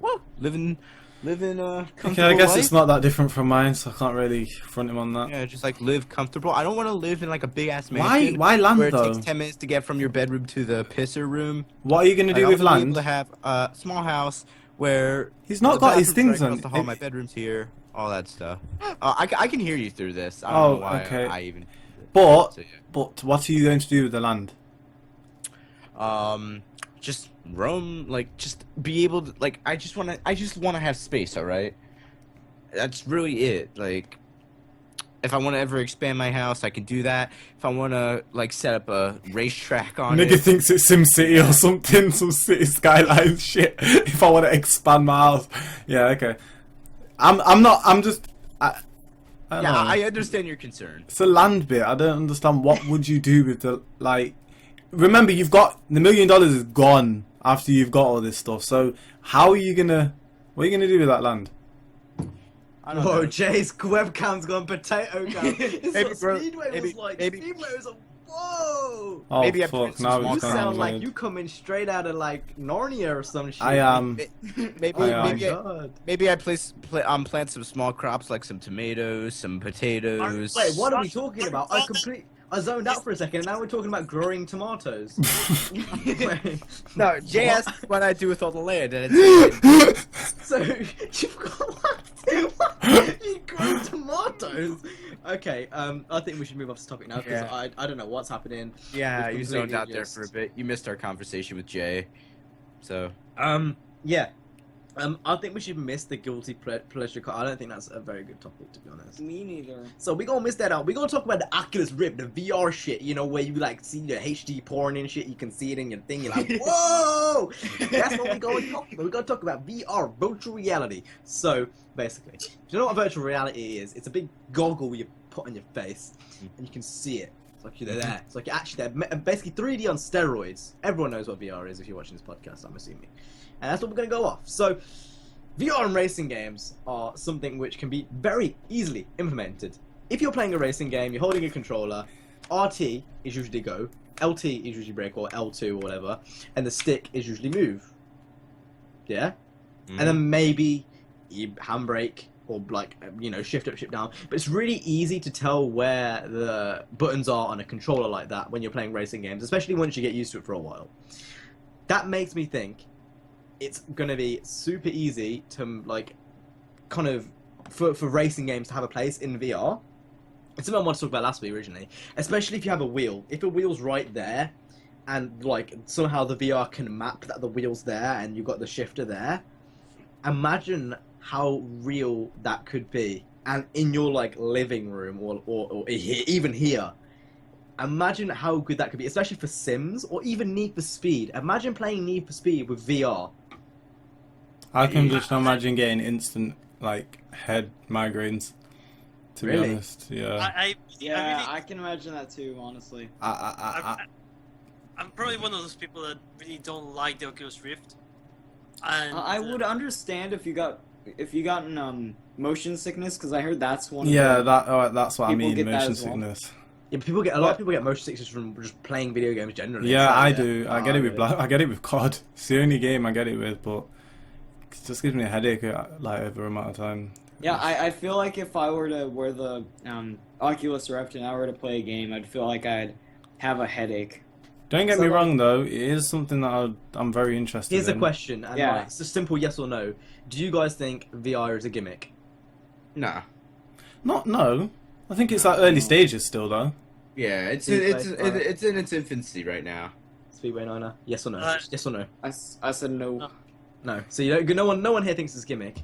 Well, living comfortable Okay, I guess life. it's not that different from mine, so I can't really front him on that. Yeah, just like live comfortable. I don't want to live in like a big ass Why? mansion. Why land where it though? takes 10 minutes to get from your bedroom to the pisser room. What are you gonna do Like, with I wanna be land? able to have a small house where He's not the got his bathroom's things right on. across the hall, my bedroom's here, all that stuff. I can hear you through this. I don't know why okay. I even. But So, yeah. what are you going to do with the land? just roam, like just be able to, like I just wanna have space. All right, that's really it. Like, if I want to ever expand my house, I can do that. If I want to like set up a racetrack on Nigga it, thinks it's SimCity or something, some city skyline shit. If I want to expand my house, yeah, okay. I'm not. I'm just. I don't know. I understand your concern. It's a land bit. I don't understand. What would you do with the like? Remember, you've got the $1 million is gone after you've got all this stuff. So how are you gonna? What are you gonna do with that land? I don't Whoa, know. Jay's webcam's gone potato cam. This is Maybe, what bro, Speedway maybe- was like. maybe- Speedway was a whoa. Oh Maybe I fuck! put some Now small it's You gone sound like weird. you coming straight out of like Narnia or some shit. I am. Maybe, Oh, yeah. maybe, God. Maybe I plant some small crops like some tomatoes, some potatoes. Wait, what are we talking about? I zoned out for a second, and now we're talking about growing tomatoes. Wait, No, Jay asked what I do with all the land, and it's so you've got you grow tomatoes. Okay, I think we should move off this topic now because Yeah. I don't know what's happening. yeah, We've you zoned completely out there just- for a bit. You missed our conversation with Jay, so Yeah. I think we should miss the guilty pleasure card. I don't think that's a very good topic, to be honest. Me neither. So we're gonna miss that out. We're gonna talk about the Oculus Rift, the VR shit, you know, where you like see the HD porn and shit, you can see it in your thing, you're like, whoa! That's what we're gonna talk about. We're gonna talk about VR, virtual reality. So, basically, do you know what virtual reality is? It's a big goggle you put on your face, and you can see it. It's like you're there. It's like you're actually there. Basically 3D on steroids. Everyone knows what VR is if you're watching this podcast, I'm assuming. And that's what we're going to go off. So, VR and racing games are something which can be very easily implemented. If you're playing a racing game, you're holding a controller, RT is usually go, LT is usually brake or L2 or whatever, and the stick is usually move. Yeah? And then maybe you handbrake or like, you know, shift up, shift down. But it's really easy to tell where the buttons are on a controller like that when you're playing racing games, especially once you get used to it for a while. That makes me think it's gonna be super easy to like kind of for racing games to have a place in VR. It's something I wanted to talk about last week originally, especially if you have a wheel. If a wheel's right there, and like somehow the VR can map that the wheel's there, and you've got the shifter there. Imagine how real that could be, and in your like living room or even here. Imagine how good that could be, especially for Sims or even Need for Speed. Imagine playing Need for Speed with VR. I can just imagine getting instant like head migraines. To be Really? honest, yeah. Yeah, I can imagine that too, honestly. I'm probably one of those people that really don't like the Oculus Rift. And I would understand if you gotten motion sickness, because I heard that's one. Yeah, of that's what I People mean. get that Motion as well. sickness. Yeah, a lot of people get motion sickness from just playing video games generally. Yeah, so, I do. I get it with really. I get it with COD. It's the only game I get it with, but it just gives me a headache like over amount of time. Yeah, I feel like if I were to wear the Oculus Rift and I were to play a game, I'd feel like I'd have a headache. Don't get So, me like- wrong though, it is something that I'm very interested Here's in. a question, and Yeah. like, it's a simple yes or no. Do you guys think VR is a gimmick? nah. No. I think it's at early stages still though. Yeah, it's Speedway, it's in its infancy right now. Speedway Niner? Yes or no? Uh, Yes or no? I said no. No. No. So you don't. No one here thinks it's a gimmick.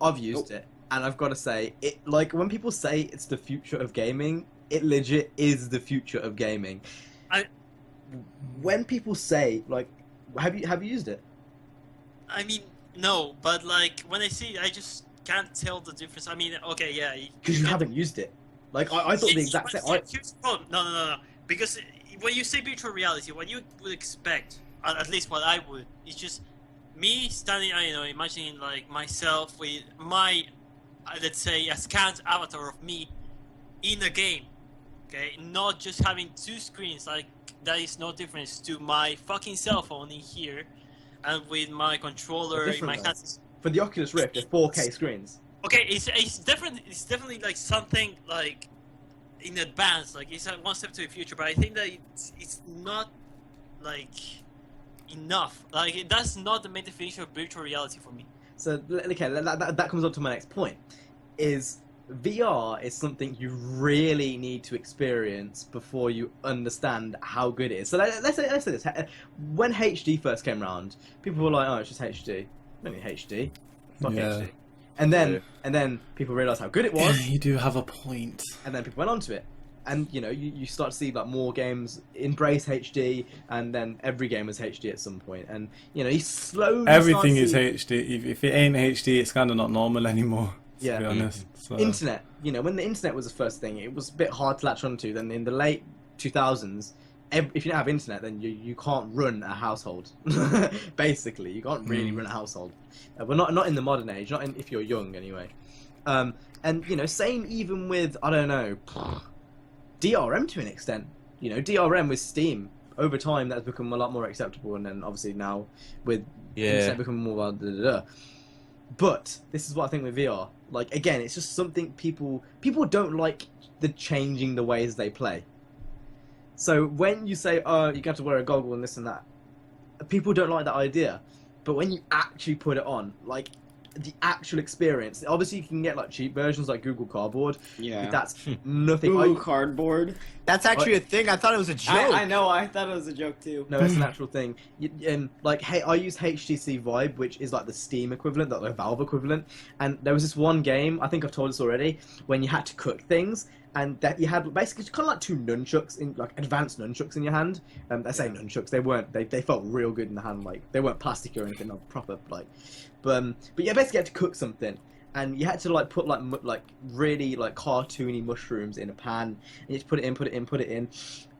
I've used it, and I've got to say, it like when people say it's the future of gaming, it legit is the future of gaming. When people say like, have you used it? I mean, no, but like when I see it, I just can't tell the difference. I mean, okay, yeah. Because you haven't used it. Like I thought the exact same. Here's the problem. No. Because when you say virtual reality, what you would expect, at least what I would, is just me standing, I don't know, imagining like myself with my, let's say, a scanned avatar of me in a game. Okay, not just having two screens. Like that is no difference to my fucking cell phone in here, and with my controller in my different, hands. For the Oculus Rift, they're 4K screens. Okay, it's different. It's definitely like something like in advance. Like it's one step to the future. But I think that it's not like enough. Like that's not the main definition of virtual reality for me. So okay, that comes on to my next point. Is VR is something you really need to experience before you understand how good it is. So let's say this. When HD first came around, people were like, "Oh, it's just HD. Don't need HD. Fuck Yeah. HD." And then people realised how good it was, You do have a point. and then people went onto it. And you start to see like more games embrace HD, and then every game was HD at some point. And you slowly Everything start is seeing- HD. If it ain't HD, it's kind of not normal anymore. To Yeah. be honest. So. Internet. When the internet was the first thing, it was a bit hard to latch onto. Then in the late 2000s, if you don't have internet, then you can't run a household. Basically, you can't really run a household. Well, not in the modern age. Not if you're young, anyway. And same even with I don't know, DRM to an extent. DRM with Steam. Over time, that's become a lot more acceptable, and then obviously now with internet becoming more. But this is what I think with VR. Like again, it's just something people don't like the changing the ways they play. So when you say, "Oh, you got to wear a goggle and this and that," people don't like that idea. But when you actually put it on, like the actual experience, obviously you can get like cheap versions like Google Cardboard. Yeah. But that's nothing. Google Cardboard. That's actually a thing. I thought it was a joke. I know. I thought it was a joke too. No, it's an actual thing. Hey, I use HTC Vive, which is like the Steam equivalent, like the Valve equivalent. And there was this one game, I think I've told this already, when you had to cook things, and that you had basically kind of like two nunchucks in like advanced nunchucks in your hand. I say nunchucks, they weren't. They felt real good in the hand, like they weren't plastic or anything, like proper like. But yeah, basically you had to cook something. And you had to like put like really like cartoony mushrooms in a pan, and you had to put it in,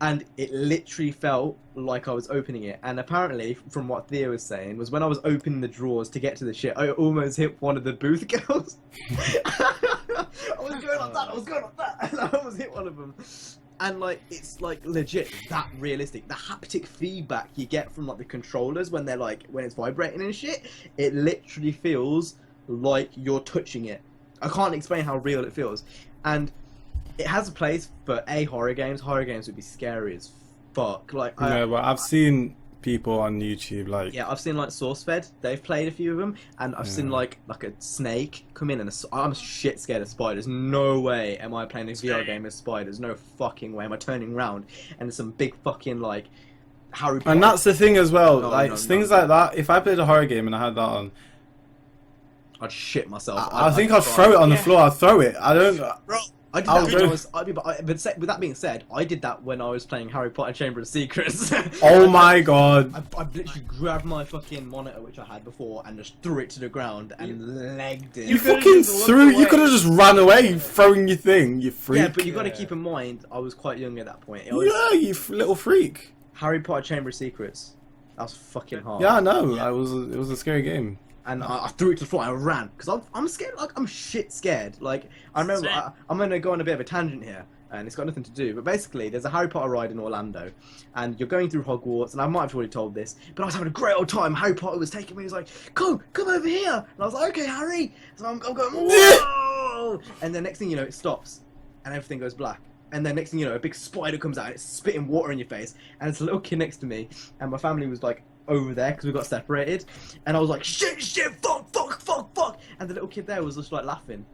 and it literally felt like I was opening it. And apparently, from what Theo was saying, was when I was opening the drawers to get to the shit, I almost hit one of the booth girls. I was going like that, and I almost hit one of them. And like it's like legit that realistic. The haptic feedback you get from like the controllers when it's vibrating and shit, it literally feels like you're touching it. I can't explain how real it feels. And it has a place for horror games. Horror games would be scary as fuck. Like But I've seen people on YouTube like I've seen like SourceFed. They've played a few of them, and I've seen like a snake come in, and I'm shit scared of spiders. No way am I playing a VR game with spiders. No fucking way am I turning around and there's some big fucking like Harry Potter. And that's the thing as well. No, things like that. If I played a horror game and I had that on, I'd shit myself. I think I'd throw it on the floor. I'd throw it. I don't. Bro, I did I'll that go- when I was. With that being said, I did that when I was playing Harry Potter Chamber of Secrets. Oh my god. I literally grabbed my fucking monitor, which I had before, and just threw it to the ground and legged it. You could've fucking just threw. looked You could have away. just ran away, throwing your thing. You freak. Yeah, but you got to keep in mind, I was quite young at that point. It was Yeah, you little freak. Harry Potter Chamber of Secrets. That was fucking hard. Yeah, I know. It was a scary game. And I threw it to the floor and I ran because I'm scared. Like I'm shit scared. Like I remember Same. I'm gonna go on a bit of a tangent here, and it's got nothing to do. But basically, there's a Harry Potter ride in Orlando, and you're going through Hogwarts. And I might have already told this, but I was having a great old time. Harry Potter was taking me. He was like, "Come over here," and I was like, "Okay, Harry." So I'm going, "Whoa!" And then next thing you know, it stops, and everything goes black. And then next thing you know, a big spider comes out and it's spitting water in your face. And it's a little kid next to me, and my family was like over there because we got separated. And I was like, shit, fuck. And the little kid there was just like laughing.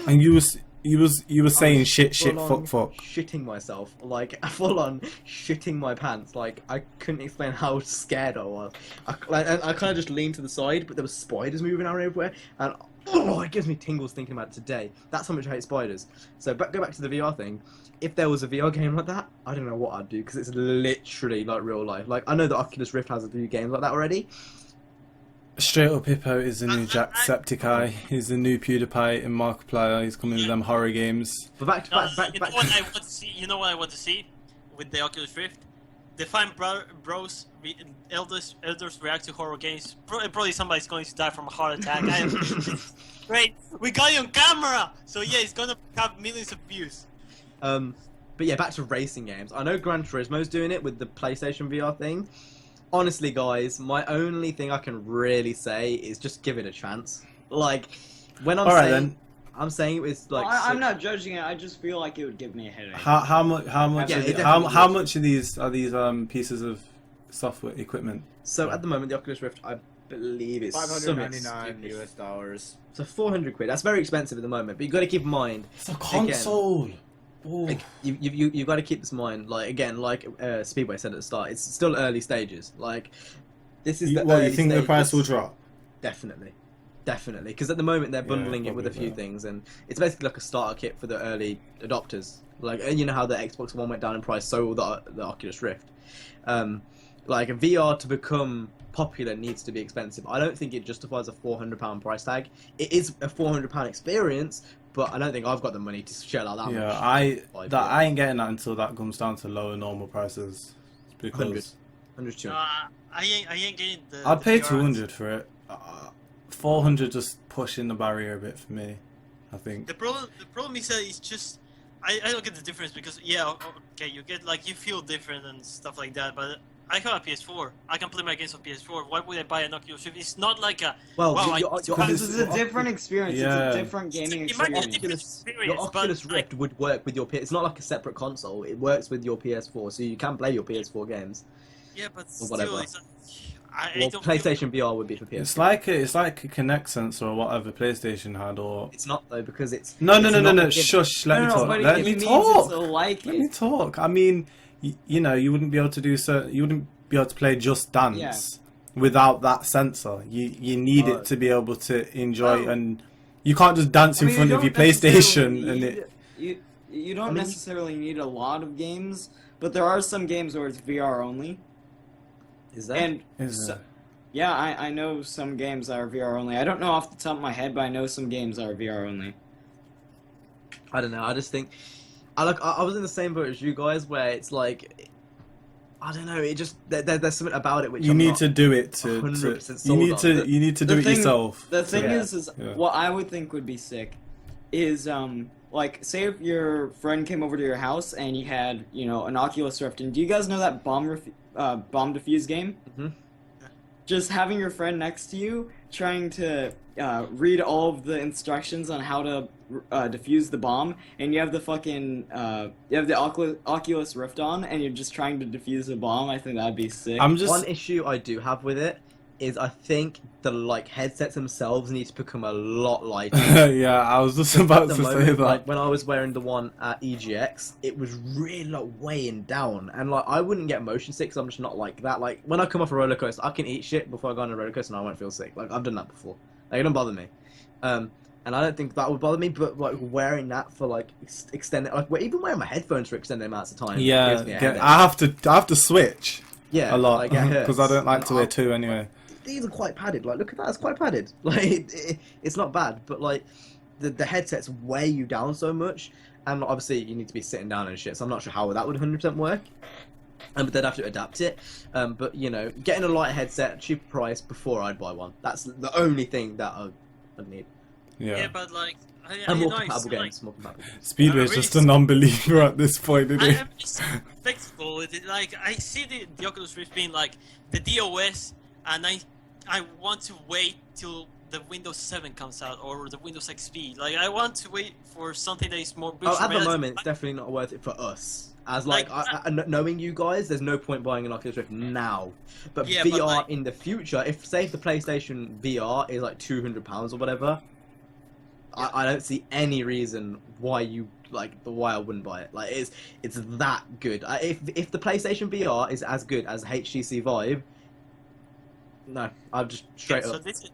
And you were saying was shit, full-on fuck. shitting myself, like full on shitting my pants. Like I couldn't explain how scared I was. I kind of just leaned to the side, but there were spiders moving around everywhere, and it gives me tingles thinking about it today. That's how much I hate spiders. So go back to the VR thing. If there was a VR game like that, I don't know what I'd do because it's literally like real life. Like I know that Oculus Rift has a few games like that already. StraightUpHippo is the new JXVXY. He's the new PewDiePie and Markiplier. He's coming with them horror games. But back. You know what I want to see? You know what I want to see with the Oculus Rift? Define bros, elders react to horror games. Probably somebody's going to die from a heart attack. Great, we got you on camera. So yeah, it's gonna have millions of views. But yeah, back to racing games. I know Gran Turismo's doing it with the PlayStation VR thing. Honestly, guys, my only thing I can really say is just give it a chance. Like, when I'm Alright, saying, then. I'm saying it was like. I'm not judging it. I just feel like it would give me a headache. How much? Yeah, it How definitely much are these pieces of software equipment? So at the moment, the Oculus Rift, I believe it's something $599 stupid. US dollars. So 400 quid. That's very expensive at the moment, but you got to keep in mind. It's a console. Ooh. Like, you got to keep this in mind. Like again, like Speedway said at the start, it's still early stages. Like this is the What, early you think the stages. price will drop? Definitely. Because at the moment they're bundling it with a probably few will. things, and it's basically like a starter kit for the early adopters. Like, and you know how the Xbox One went down in price, so will the Oculus Rift. Like a VR to become popular needs to be expensive. I don't think it justifies a £400 price tag. It is a £400 experience, but I don't think I've got the money to shell out that much. Yeah, I ain't getting that until that comes down to lower normal prices. Because 100, 200. I ain't getting the. I'd pay VR. 200 for it. 400 just pushing the barrier a bit for me, I think. The problem is that it's just I don't get the difference because okay, you get like you feel different and stuff like that, but I have a PS4. I can play my games on PS4. Why would I buy an Oculus Rift? It's not like a Well, wow, your- I- your Because Oculus- it's a different experience. Yeah. It's a different gaming It might be a experience. different Oculus, experience, your Oculus but, Rift would work with your PS. It's not like a separate console. It works with your PS4, so you can play your PS4 games. Yeah, but Or still, whatever. it's I Well, don't PlayStation VR would be for PS4. It's like a Kinect sensor or whatever PlayStation had, or It's not though because it's no. it's not- Shush, let me talk. but Let it me means talk. it's like Let me it. talk. I mean, you know, you wouldn't be able to do you wouldn't be able to play Just Dance without that sensor. You need it to be able to enjoy, and you can't just dance in front of your PlayStation and it. You don't I mean- necessarily need a lot of games, but there are some games where it's VR only. Is that? And Is so- it? yeah, I know some games that are VR only. I don't know off the top of my head, but I know some games that are VR only. I don't know. I just think I was in the same boat as you guys, where it's like I don't know. It just there's something about it which You I'm need not to do it to. 100% You sold need on. to. You need to do the it thing- yourself. The thing Yeah. is Yeah. what I would think would be sick is like say if your friend came over to your house and you had an Oculus Rift, and do you guys know that bomb defuse game? Mhm. Just having your friend next to you trying to read all of the instructions on how to defuse the bomb, and you have the fucking Oculus Rift on, and you're just trying to defuse the bomb. I think that'd be sick. I'm just. One issue I do have with it is I think the headsets themselves need to become a lot lighter. Yeah, I was just about At the to say moment, that. like when I was wearing the one at EGX, it was really weighing down, and I wouldn't get motion sick because I'm just not like that. Like when I come off a roller coaster, I can eat shit before I go on a roller coaster and I won't feel sick. Like I've done that before. Like it don't bother me, and I don't think that would bother me. But like wearing that for extended, even wearing my headphones for extended amounts of time, Yeah, gives me a headache. I have to switch Yeah, a lot like, it hurts. because I don't like to wear And two anyway. these are quite padded. Like, look at that, it's quite padded. Like, it's not bad, but like, the headsets weigh you down so much, and obviously you need to be sitting down and shit. So I'm not sure how that would 100% work. But they'd have to adapt it. But getting a light headset, cheaper price before I'd buy one. That's the only thing that I'd need. Yeah, but like And more it's compatible like, games. More compatible games. Speedway's really just a non-believer at this point, isn't he? I'm just respectful with it. Like I see the Oculus Rift being like the DOS, and I want to wait till the Windows 7 comes out or the Windows XP. Like I want to wait for something that is more. Oh, at the relative. moment, it's definitely not worth it for us. As Like, knowing you guys, there's no point buying an Oculus Rift now. But Yeah, VR but, like- in the future, if say if the PlayStation VR is like £200 or whatever, I don't see any reason why I wouldn't buy it. Like it's that good. If the PlayStation VR is as good as HTC Vive, no, I'll just straight So up. this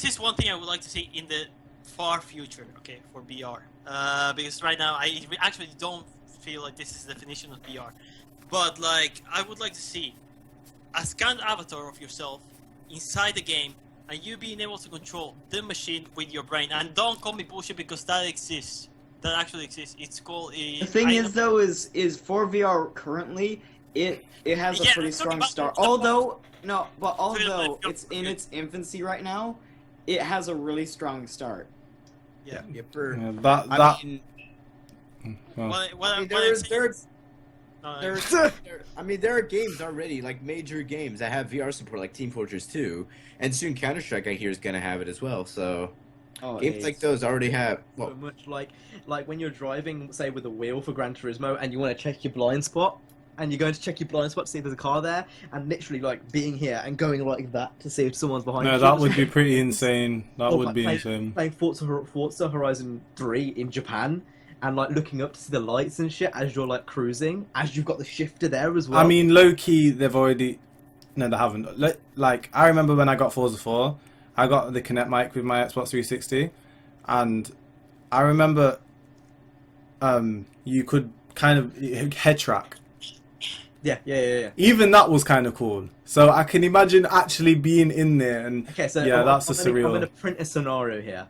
is one thing I would like to see in the far future. Okay, for VR. Because right now I actually don't feel like this is the definition of VR. But like I would like to see a scanned avatar of yourself inside the game, and you being able to control the machine with your brain. And don't call me bullshit because that exists. That actually exists. It's called a. The thing is, though, is for VR currently, it has a Yeah, pretty it's strong about- start. it's about- Although It's it's in its infancy right now, it has a really strong start. Yeah. Yipper. Yeah, I mean, well, What I mean, I'm saying there is- No, there are games already, like major games that have VR support, like Team Fortress 2, and soon Counter Strike I hear is gonna have it as well. So Oh, games like those already have. So Well, much like when you're driving, say with a wheel for Gran Turismo, and you want to check your blind spot. and you're going to check your blind spot to see if there's a car there, and literally like being here and going like that to see if someone's behind you. No, that would be pretty insane. That Or, would like, be insane. Playing Forza Horizon 3 in Japan, and like looking up to see the lights and shit as you're like cruising, as you've got the shifter there as well. I mean, low key, they've already. No, they haven't. Like, I remember when I got Forza 4, I got the Kinect mic with my Xbox 360, and I remember you could kind of head track. Yeah. Even that was kind of cool. So I can imagine actually being in there, and Okay, so yeah, that's a I'm surreal. going to print a scenario here.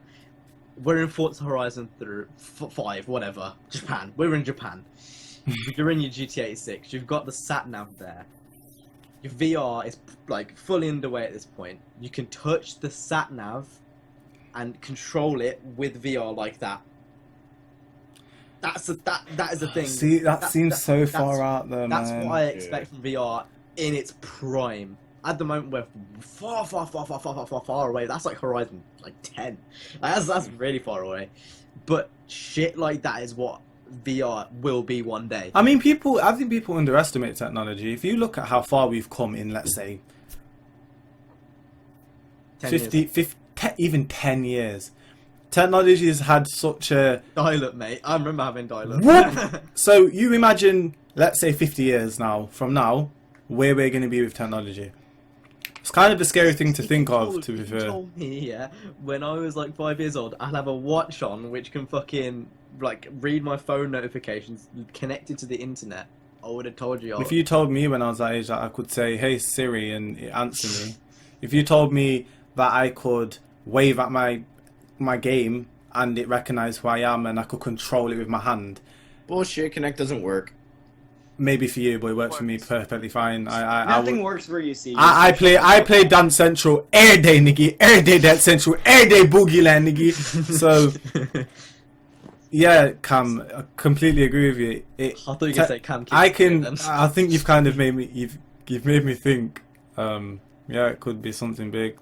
We're in Forza Horizon 5, whatever, Japan. We're in Japan. You're in your GTA 6. You've got the sat nav there. Your VR is like fully underway at this point. You can touch the sat nav and control it with VR like that. That is the thing. See, that seems so far out there, That's man. what I expect from VR in its prime. At the moment, we're far away. That's like Horizon, like 10. That's really far away. But shit like that is what VR will be one day. I mean, I think people underestimate technology. If you look at how far we've come in, let's say, 10 even 10 years, technology has had such a dial-up, mate. I remember having dial-up. whoop. So you imagine, let's say 50 years now, from now, where we're going to be with technology. It's kind of a scary thing to think of, to be You fair. told me, yeah, when I was like 5 years old, I'll have a watch on which can fucking like read my phone notifications connected to the internet. I would have told you. If you told me when I was that age that I could say, "Hey Siri," and it answer me, if you told me that I could wave at my game and it recognised who I am and I could control it with my hand, Bullshit, Kinect doesn't work. maybe for you, but it works for me perfectly fine. Nothing works for you, see. I play Dance Central every day, nigga. Every day Dance Central, every day Boogie Land, nigga. So yeah, Cam, I completely agree with you. I thought you were gonna say Cam. I think you've kind of made me. You've made me think. Yeah, it could be something big.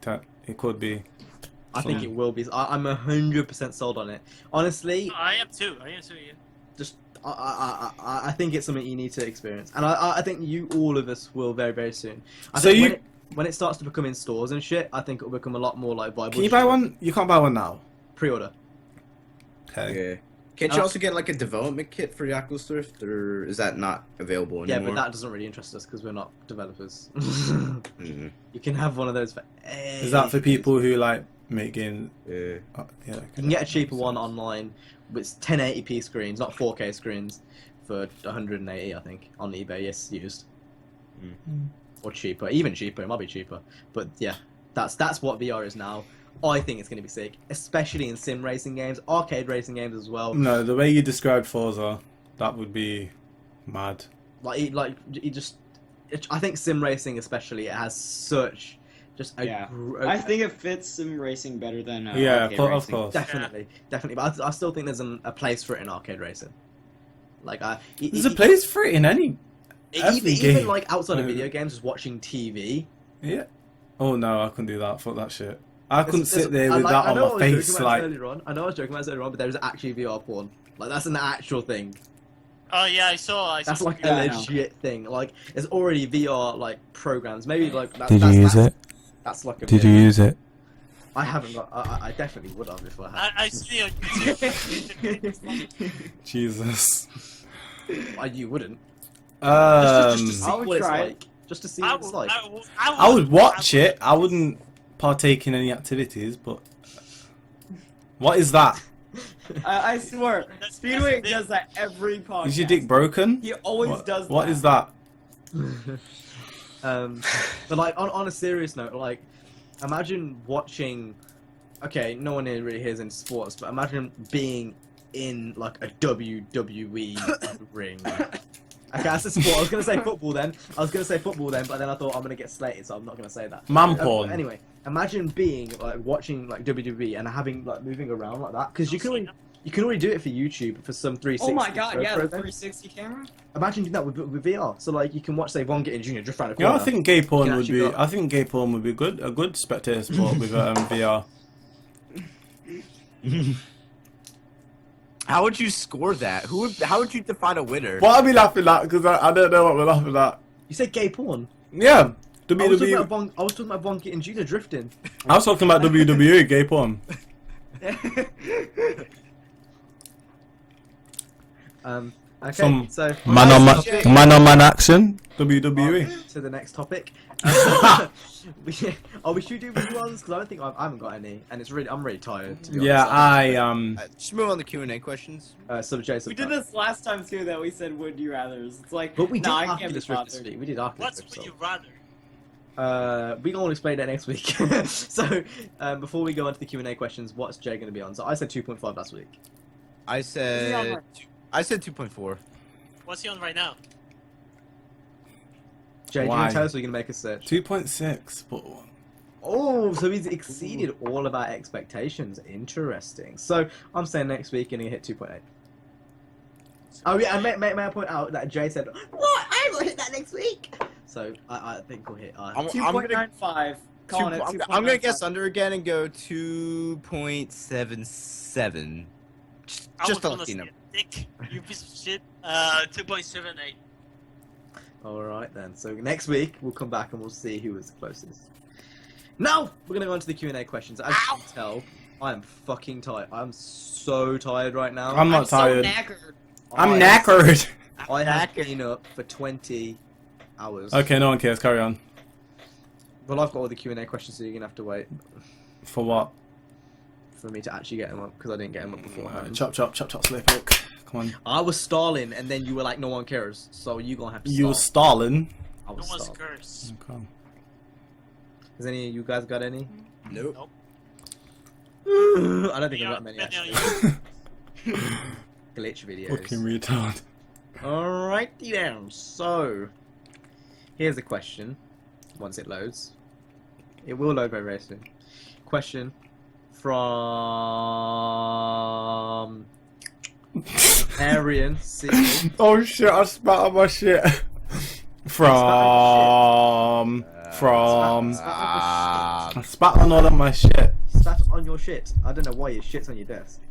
It could be. I think it will be. I'm 100% sold on it. Honestly, I am too. Yeah. just I think it's something you need to experience, and I think all of us will very, very soon. When it starts to become in stores and shit, I think it will become a lot more like viable. Can you buy one? You can't buy one now. Pre-order. Okay. Yeah. Can't you also get like a development kit for Oculus Rift, or is that not available Yeah, anymore? but that doesn't really interest us because we're not developers. Mhm. You can have one of those for. Is that for people who like make games? Yeah. Yeah. You can get a cheaper one online with 1080p screens, not 4K screens, for 180, I think, on eBay. Yes, used. Or cheaper, even cheaper. It might be cheaper, but yeah, that's what VR is now. I think it's going to be sick, especially in sim racing games, arcade racing games as well. No, the way you described Forza, that would be mad. I think sim racing, especially, it has such just a. Yeah. I think it fits sim racing better than Yeah, arcade of racing. course. definitely. But I still think there's a place for it in arcade racing. Like There's a place for it in any. Every even game. like outside of video games, just watching TV. Yeah. Oh no, I couldn't do that. Fuck that shit. I couldn't It's- sit there with that I on know my I was face. joking about Like, this earlier on. I know I was joking about this earlier on, but there is actually VR porn. Like that's an actual thing. Oh yeah, I saw. That's like Yeah, I a know. legit thing. Like there's already VR like programs. Maybe like that, Did you use it? That's like a. Did you use it? I haven't got. I definitely would have if I had. I see on YouTube. Jesus. You wouldn't. Um, Just to see I would what it's try it. like. Just to see what it's like. I would watch it. I wouldn't partake in any activities, but what is that? I swear, That's Speedway the does that every podcast. Is your dick broken? He always What- does that. What is that? But like on a serious note, like imagine watching. Okay, no one here really is in sports, but imagine being in like a WWE ring. Okay, that's a sport. I was gonna say football then. but then I thought I'm gonna get slated, so I'm not gonna say that. Man porn. Anyway, imagine being like watching like WWE and having like moving around like that because you can already do it for YouTube for some 360. Oh my god, yeah, the program. 360 camera? Imagine doing that with VR. So like you can watch say Von Gittin Jr. drift around a Yeah, corner. I think gay porn You can would actually be. go- I think gay porn would be good. A good spectator sport with VR. How would you score that? How would you define a winner? What are we laughing at? Because I don't know what we're laughing at. You said gay porn. Yeah. I was talking WWE. about I was talking about Bonky and Judah drifting. I was talking about WWE gay porn. Okay, Some so Man on man action. WWE. to the next topic. we should do big ones because I don't think I haven't got any, and I'm really tired. To be Yeah, honest. Just move on to Q&A questions. So Jason, We did this last time too. That we said would you rather's. It's like, but we did nah, I can't be Oculus Rift this bothered. week. We did Oculus What's Rift. would you So. rather? We can all explain that next week. So before we go on to the Q&A questions, what's Jay going to be on? So I said 2.5 last week. I said 2.4. What's he on right now? Jay, do you Why? want to tell us or are you going to make a search? 2.6. But Oh, so he's exceeded all of our expectations. Interesting. So I'm saying next week and he hit 2.8. Oh yeah, and may I point out that Jay said, "What? I will hit that next week." So I think we'll hit. I'm Two gonna, point nine five. Calling it. I'm gonna guess under again and go 2.77. Just to let you know. Dick, you piece of shit. 2.78. All right then. So next week we'll come back and we'll see who was the closest. Now we're gonna go into the Q&A questions. As you can tell, I am fucking tired. I'm so tired right now. I'm not tired. So knackered. I'm knackered. I have been up for 20 hours. Okay, no one cares. Carry on. Well, I've got all the Q&A questions, so you're gonna have to wait For what? for me to actually get them up because I didn't get them up beforehand. Chop, chop, chop, chop, slowpoke. Come on. I was stalling, and then you were like, "No one cares," so you're gonna have to. You were stall. stalling. I No was one's stalling. curse. Okay. Has any of you guys got any? Nope. I don't think I've got many Depending on actually. you. Glitch videos. Fucking retard. Alrighty then. So, here's a question. Once it loads, it will load very, very soon. Question from Arian C. Oh shit, I spat on my shit. From. I spat on all of my shit. Spat on your shit. I don't know why your shit's on your desk.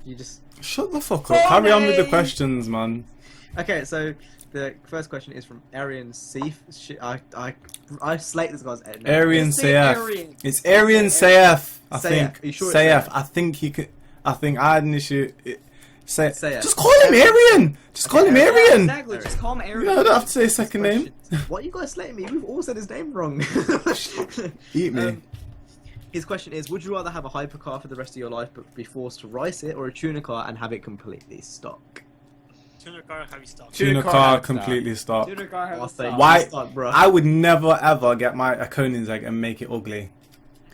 You just. Shut the fuck up. Carry on with the questions, man. Okay, so the first question is from Arian C. I slate this guy's name. Aryan Say Sayef. Aryan. It's Aryan Sayef. I Sayef. think. Are you sure it's Sayef. Sayef? I think he could. I think I had an issue. Sayef. Just call him Aryan. Just call him Yeah, Aryan. exactly. Just call him Aaron. You don't have to say his second name. Why are you guys slating me? We've all said his name wrong. Eat me. His question is: would you rather have a hypercar for the rest of your life but be forced to race it, or a tuner car and have it completely stock? Tuner car, heavy stock. Tuna car car have completely stopped. Dude, car has I'll a say stop. Why- stock, bro. I would never ever get a Koenigsegg and make it ugly.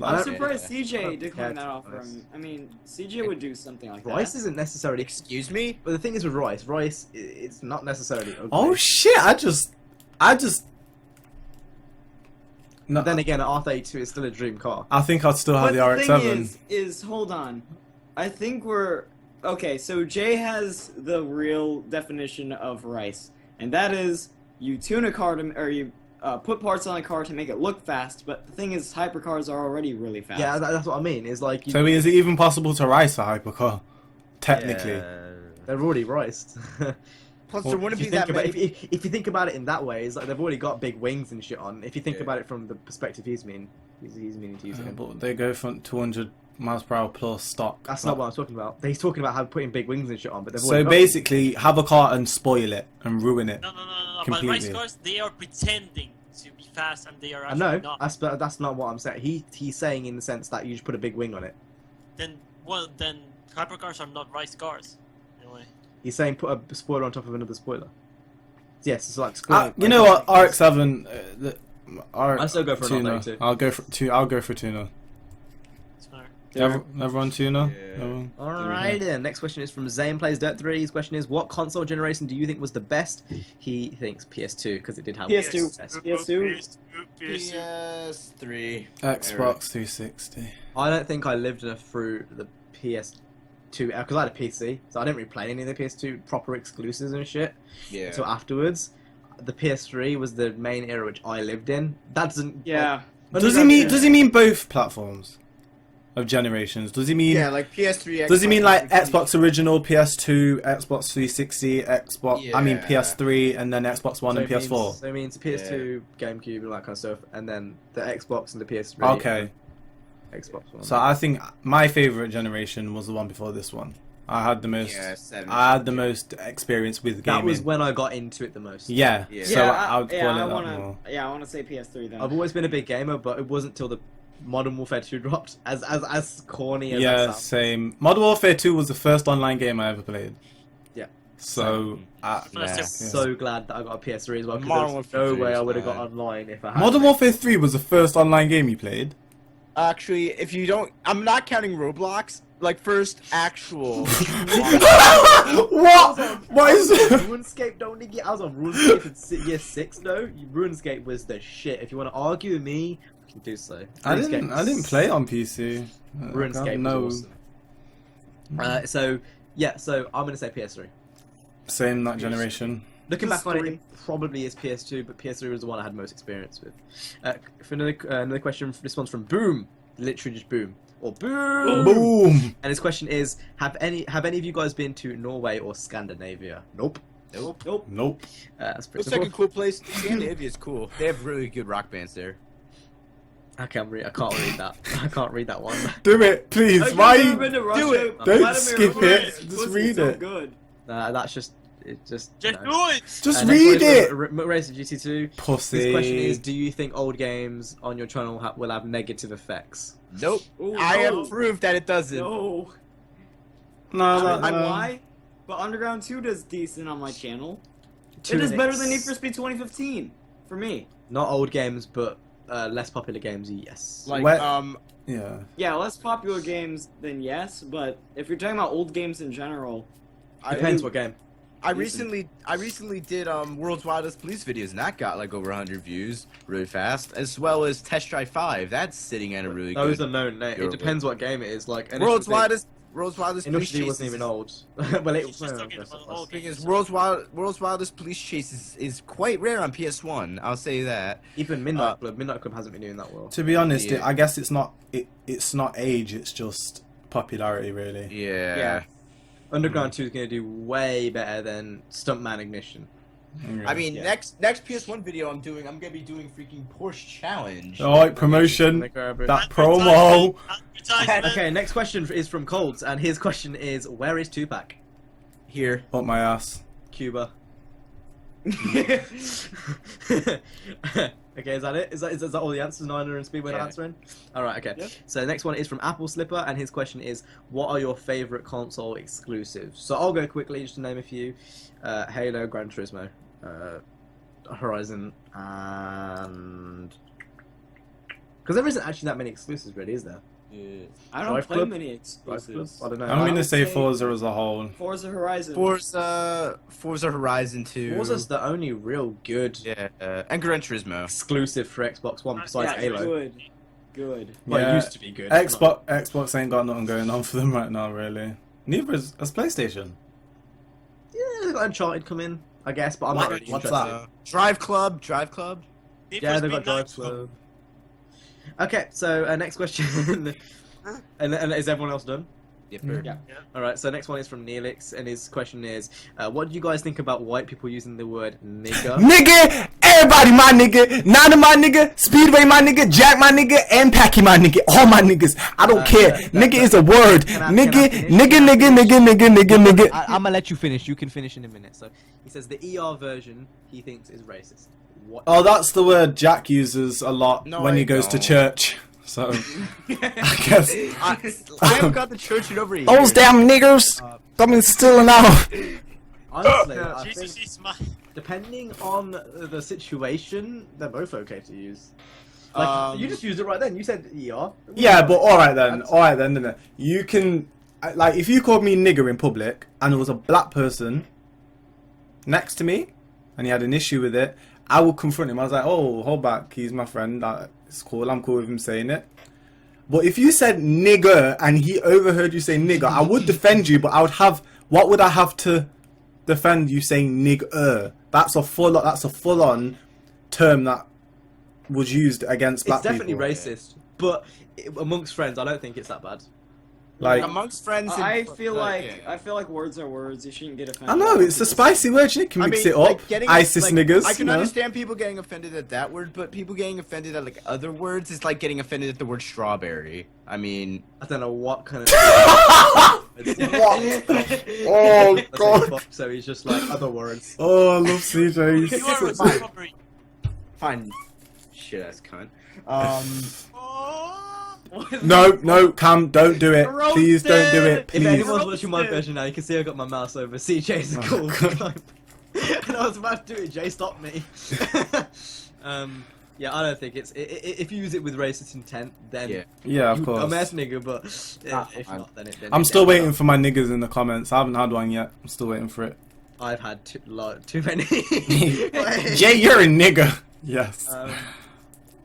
I'm don't- surprised I CJ don't declined care, that to offer. be honest. I mean, CJ would do something like Rice that. isn't necessarily. Excuse me? But the thing is with rice, it's not necessarily ugly. Oh shit! I just. No, But then again, an R32 is still a dream car. I think I'd still have But the the RX-7. thing is, hold on. I think we're okay. So Jay has the real definition of rice, and that is you tune a car to, or you put parts on a car to make it look fast. But the thing is, hypercars are already really fast. Yeah, that's what I mean. It's like you, So is it even possible to race a hypercar? Technically. they're already riced. Plus, Well, there wouldn't If you be that think about- many. if you think about it in that way, it's like they've already got big wings and shit on. If you think Yeah. about it from the perspective he's meaning to use it. But they go from 200 miles per hour plus stock. That's not what I'm talking about. He's talking about how putting big wings and shit on, but they've So already got- basically, have a car and spoil it and ruin it. No. But Completely. race cars, they are pretending to be fast and they are I actually know. not. That's not what I'm saying. He's saying in the sense that you just put a big wing on it. Then hypercars are not race cars. Anyway. He's saying put a spoiler on top of another spoiler. Yes, it's like spoiler. You know what? RX-7. I still go for an tuner. R32. I'll go for I'll go for tuner. Smart. Everyone tuner. Yeah. Everyone? Alright then, next question is from Zane Plays Dirt 3. His question is, what console generation do you think was the best? He thinks PS2, because it did have PS2. PS2. PS3. Xbox 360. I don't think I lived enough through the PS2, because I had a PC, so I didn't really play any of the PS2 proper exclusives and shit Yeah. until afterwards. The PS3 was the main era which I lived in. That doesn't... Yeah. Like, Does he mean both platforms? of generations? Does he mean? Yeah, like PS3. Does he mean like Xbox Xbox original, PS2, Xbox 360, Xbox? I mean Yeah. PS3, and then Xbox One So and it means- PS4. So it means PS2, GameCube, and that kind of stuff, and then the Xbox and the PS3. Okay, Xbox One. so I think my favorite generation was the one before this one. I had the most. Yeah, 7. I had the most experience with gaming. that was when I got into it the most. Yeah. Yeah. So I would call it that wanna, more. yeah, I want to say PS3 then. I've always been a big gamer, but it wasn't till the Modern Warfare 2 dropped. As corny as Yeah, that sounds. same. Modern Warfare 2 was the first online game I ever played. Yeah. So, First Yeah. ever. So glad that I got a PS3 as well. Modern Because Warfare there's no 3 way is I would have got mad. online if I had. Modern Warfare 3 was the first online game you played. Actually, if you don't, I'm not counting Roblox. Like first actual. What? What is it? RuneScape don't get. I was on RuneScape in year 6 though. RuneScape was the shit. If you want to argue with me, we can do so. I didn't play it on PC. RuneScape No. was awesome. So I'm gonna say PS3. Same that generation. Looking back on it, PS3. it probably is PS2, but PS3 was the one I had most experience with. For another question, this one's from Boom, literally just Boom or Boom. Boom. And his question is: Have any of you guys been to Norway or Scandinavia? Nope. Nope. Nope. That's pretty Looks like a simple. cool place. Scandinavia's cool. They have really good rock bands there. I can't read that. I can't read that one. Do it, please. I've Why? never been to Russia. it. Don't Vladimir skip Putin it. is Just pussy read so it. Good. That's just Just no. do it! Just Next read one it. is from Racer GT2. Pussy. His question is: Do you think old games on your channel will have negative effects? Nope. Ooh, I no. have proved that it doesn't. No. No, I no. lie, but Underground 2 does decent on my channel. To It is an better ex- than Need for Speed 2015 for me. Not old games, but less popular games. Yes. Like What? Yeah. Yeah, less popular games than yes, but if you're talking about old games in general, Depends what game. I recently did World's Wildest Police videos, and that got like over 100 views really fast, as well as Test Drive 5. That's sitting at a really Those good. are known. It Durable. depends what game it is. Like World's Wildest Police Initially, it wasn't Chase even old. Well, it He's just talking about old Thing is, games. World's Wildest Police Chase is quite rare on PS1. I'll say that. Even Midnight Club. Midnight Club hasn't been doing that well. To be honest, Yeah. I guess it's not age. It's just popularity, really. Yeah. Yeah. Underground 2 is going to do way better than Stuntman Ignition. I mean, Yeah. next PS1 video I'm gonna be doing freaking Porsche Challenge. All right, promotion. That promo. Advertisement. Okay, next question is from Colds, and his question is: Where is Tupac? Here. Up my ass. Cuba. Okay, is that it? Is that all the answers Niner and Speedway are Yeah. answering? Alright, okay. Yep. So the next one is from Apple Slipper, and his question is, what are your favourite console exclusives? So I'll go quickly just to name a few. Halo, Gran Turismo, Horizon, and... Because there isn't actually that many exclusives really, is there? I don't Drive play Club? many Drive exclusives. Club? I don't know. I'm gonna would say say- Forza as a whole. Forza Horizon. Forza Horizon 2. Forza's the only real good Yeah, and Gran Turismo. exclusive for Xbox One besides yeah, Halo. good. Good. Well, it Yeah. used to be good. Xbox ain't got nothing going on for them right now, really. Neither has PlayStation. Yeah, they got Uncharted come in, I guess, but I'm not really What's interested. that? Drive Club. Need Yeah, for they've got Speed Drive Night. Club. Okay, so next question. and is everyone else done? Yeah. Alright, so next one is from Neelix, and his question is, what do you guys think about white people using the word nigger? Nigga, everybody my nigga, Nana my nigga, Speedway my nigga, Jack my nigga, and Packy my nigga, all my niggas. I don't care. Nigga is a word. Nigga. I'm gonna let you finish. You can finish in a minute. So he says the ER version he thinks is racist. What? Oh, that's the word Jack uses a lot No, when I he goes to don't. church. So, I guess. I haven't got the church in over a year. Those damn niggers! I'm stealing out. Honestly, I Jesus think is my. depending on the situation, they're both okay to use. Like, you just used it right then. You said ER. Yeah, but alright That's- then. No. You can, like, if you called me nigger in public and there was a black person next to me and he had an issue with it, I would confront him. I was like, oh, hold back, he's my friend. It's cool, I'm cool with him saying it. But if you said nigger and he overheard you say nigger, I would defend you, but I would have, what would I have to defend you saying nigger? That's a full-on term that was used against black It's definitely people. racist, but amongst friends, I don't think it's that bad. Like, amongst friends. And, I feel like yeah. I feel like words are words. You shouldn't get offended. I know it's a spicy word. You can mix it up. like, getting- ISIS like, niggas. I can you know? understand people getting offended at that word, but people getting offended at like other words is like getting offended at the word strawberry. I mean, I don't know what kind of. Oh Let's say god. fuck, so he's just like other words. Oh, I love CJ. You are a Fine. strawberry. fine, shit ass cunt. Oh. No, Cam, don't do it. Please don't do it. If Please. anyone's watching my version now, you can see I got my mouse over CJ's Oh, call. God. And I was about to do it, Jay stopped me. Yeah, I don't think it's. If you use it with racist intent, then Yeah. Yeah, of you course. dumbass nigga. But Ah, if fine. not, then it. Then I'm it still gets waiting up. for my niggas in the comments. I haven't had one yet. I'm still waiting for it. I've had too many. Jay, you're a nigga. Yes.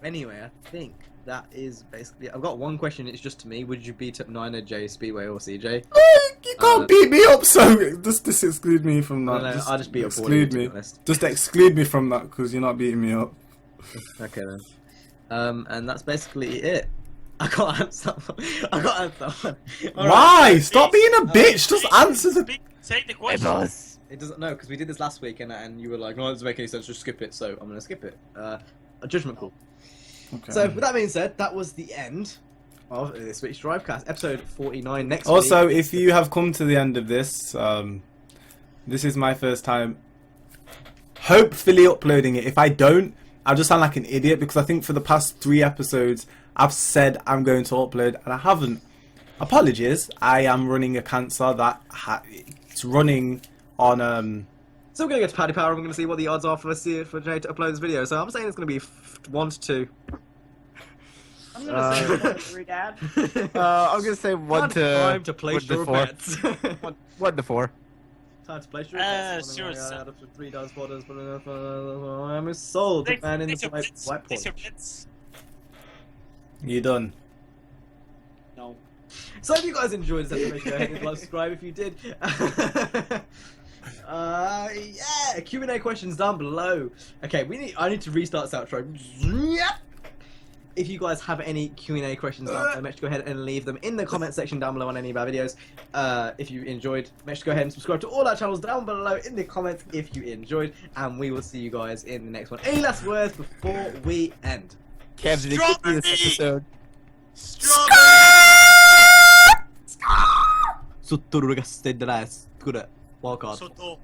Anyway, I think that is basically. I've got one question. It's just to me. Would you beat up Niner, Jay, Speedway, or CJ? You can't beat me up, so just exclude me from that. No, I'll just beat up all of exclude you, to me. be honest. Just exclude me from that because you're not beating me up. Okay then. And that's basically it. I can't answer. I can't answer. All right. Why? Stop being a bitch. Just answer the. Say the question. It doesn't know because we did this last week and you were like, no, it doesn't make any sense. Just skip it. So I'm gonna skip it. A judgment call. Okay. So with that being said, that was the end of this week's Drivecast, episode 49. Next Also, week. if you have come to the end of this, this is my first time hopefully uploading it. If I don't, I'll just sound like an idiot because I think for the past 3 episodes I've said I'm going to upload and I haven't. Apologies, I am running a cancer that it's running on So we're gonna go to Paddy Power and we're gonna see what the odds are for Jay to upload this video. So I'm saying it's gonna be 1 to 2. I'm gonna say 1 to 3, Dad. I'm gonna say one Time to to place 1 to your 4. bets. 1 to 4. Time to place your bets. Sure, Out of 3 dollars, 4 dollars, I'm sold. Man in the white Place your point. bets. you done. No. So if you guys enjoyed this episode, go ahead and like, subscribe if you did. Yeah, Q&A questions down below. Okay, I need to restart this outro. If you guys have any Q&A questions down below, make sure to go ahead and leave them in the comment section down below on any of our videos. If you enjoyed, make sure to go ahead and subscribe to all our channels down below in the comments if you enjoyed, and we will see you guys in the next one. Any last words before we end? Cam, did it get you this episode? Strawberry. そっとるが捨ててない。これ、わかった。外。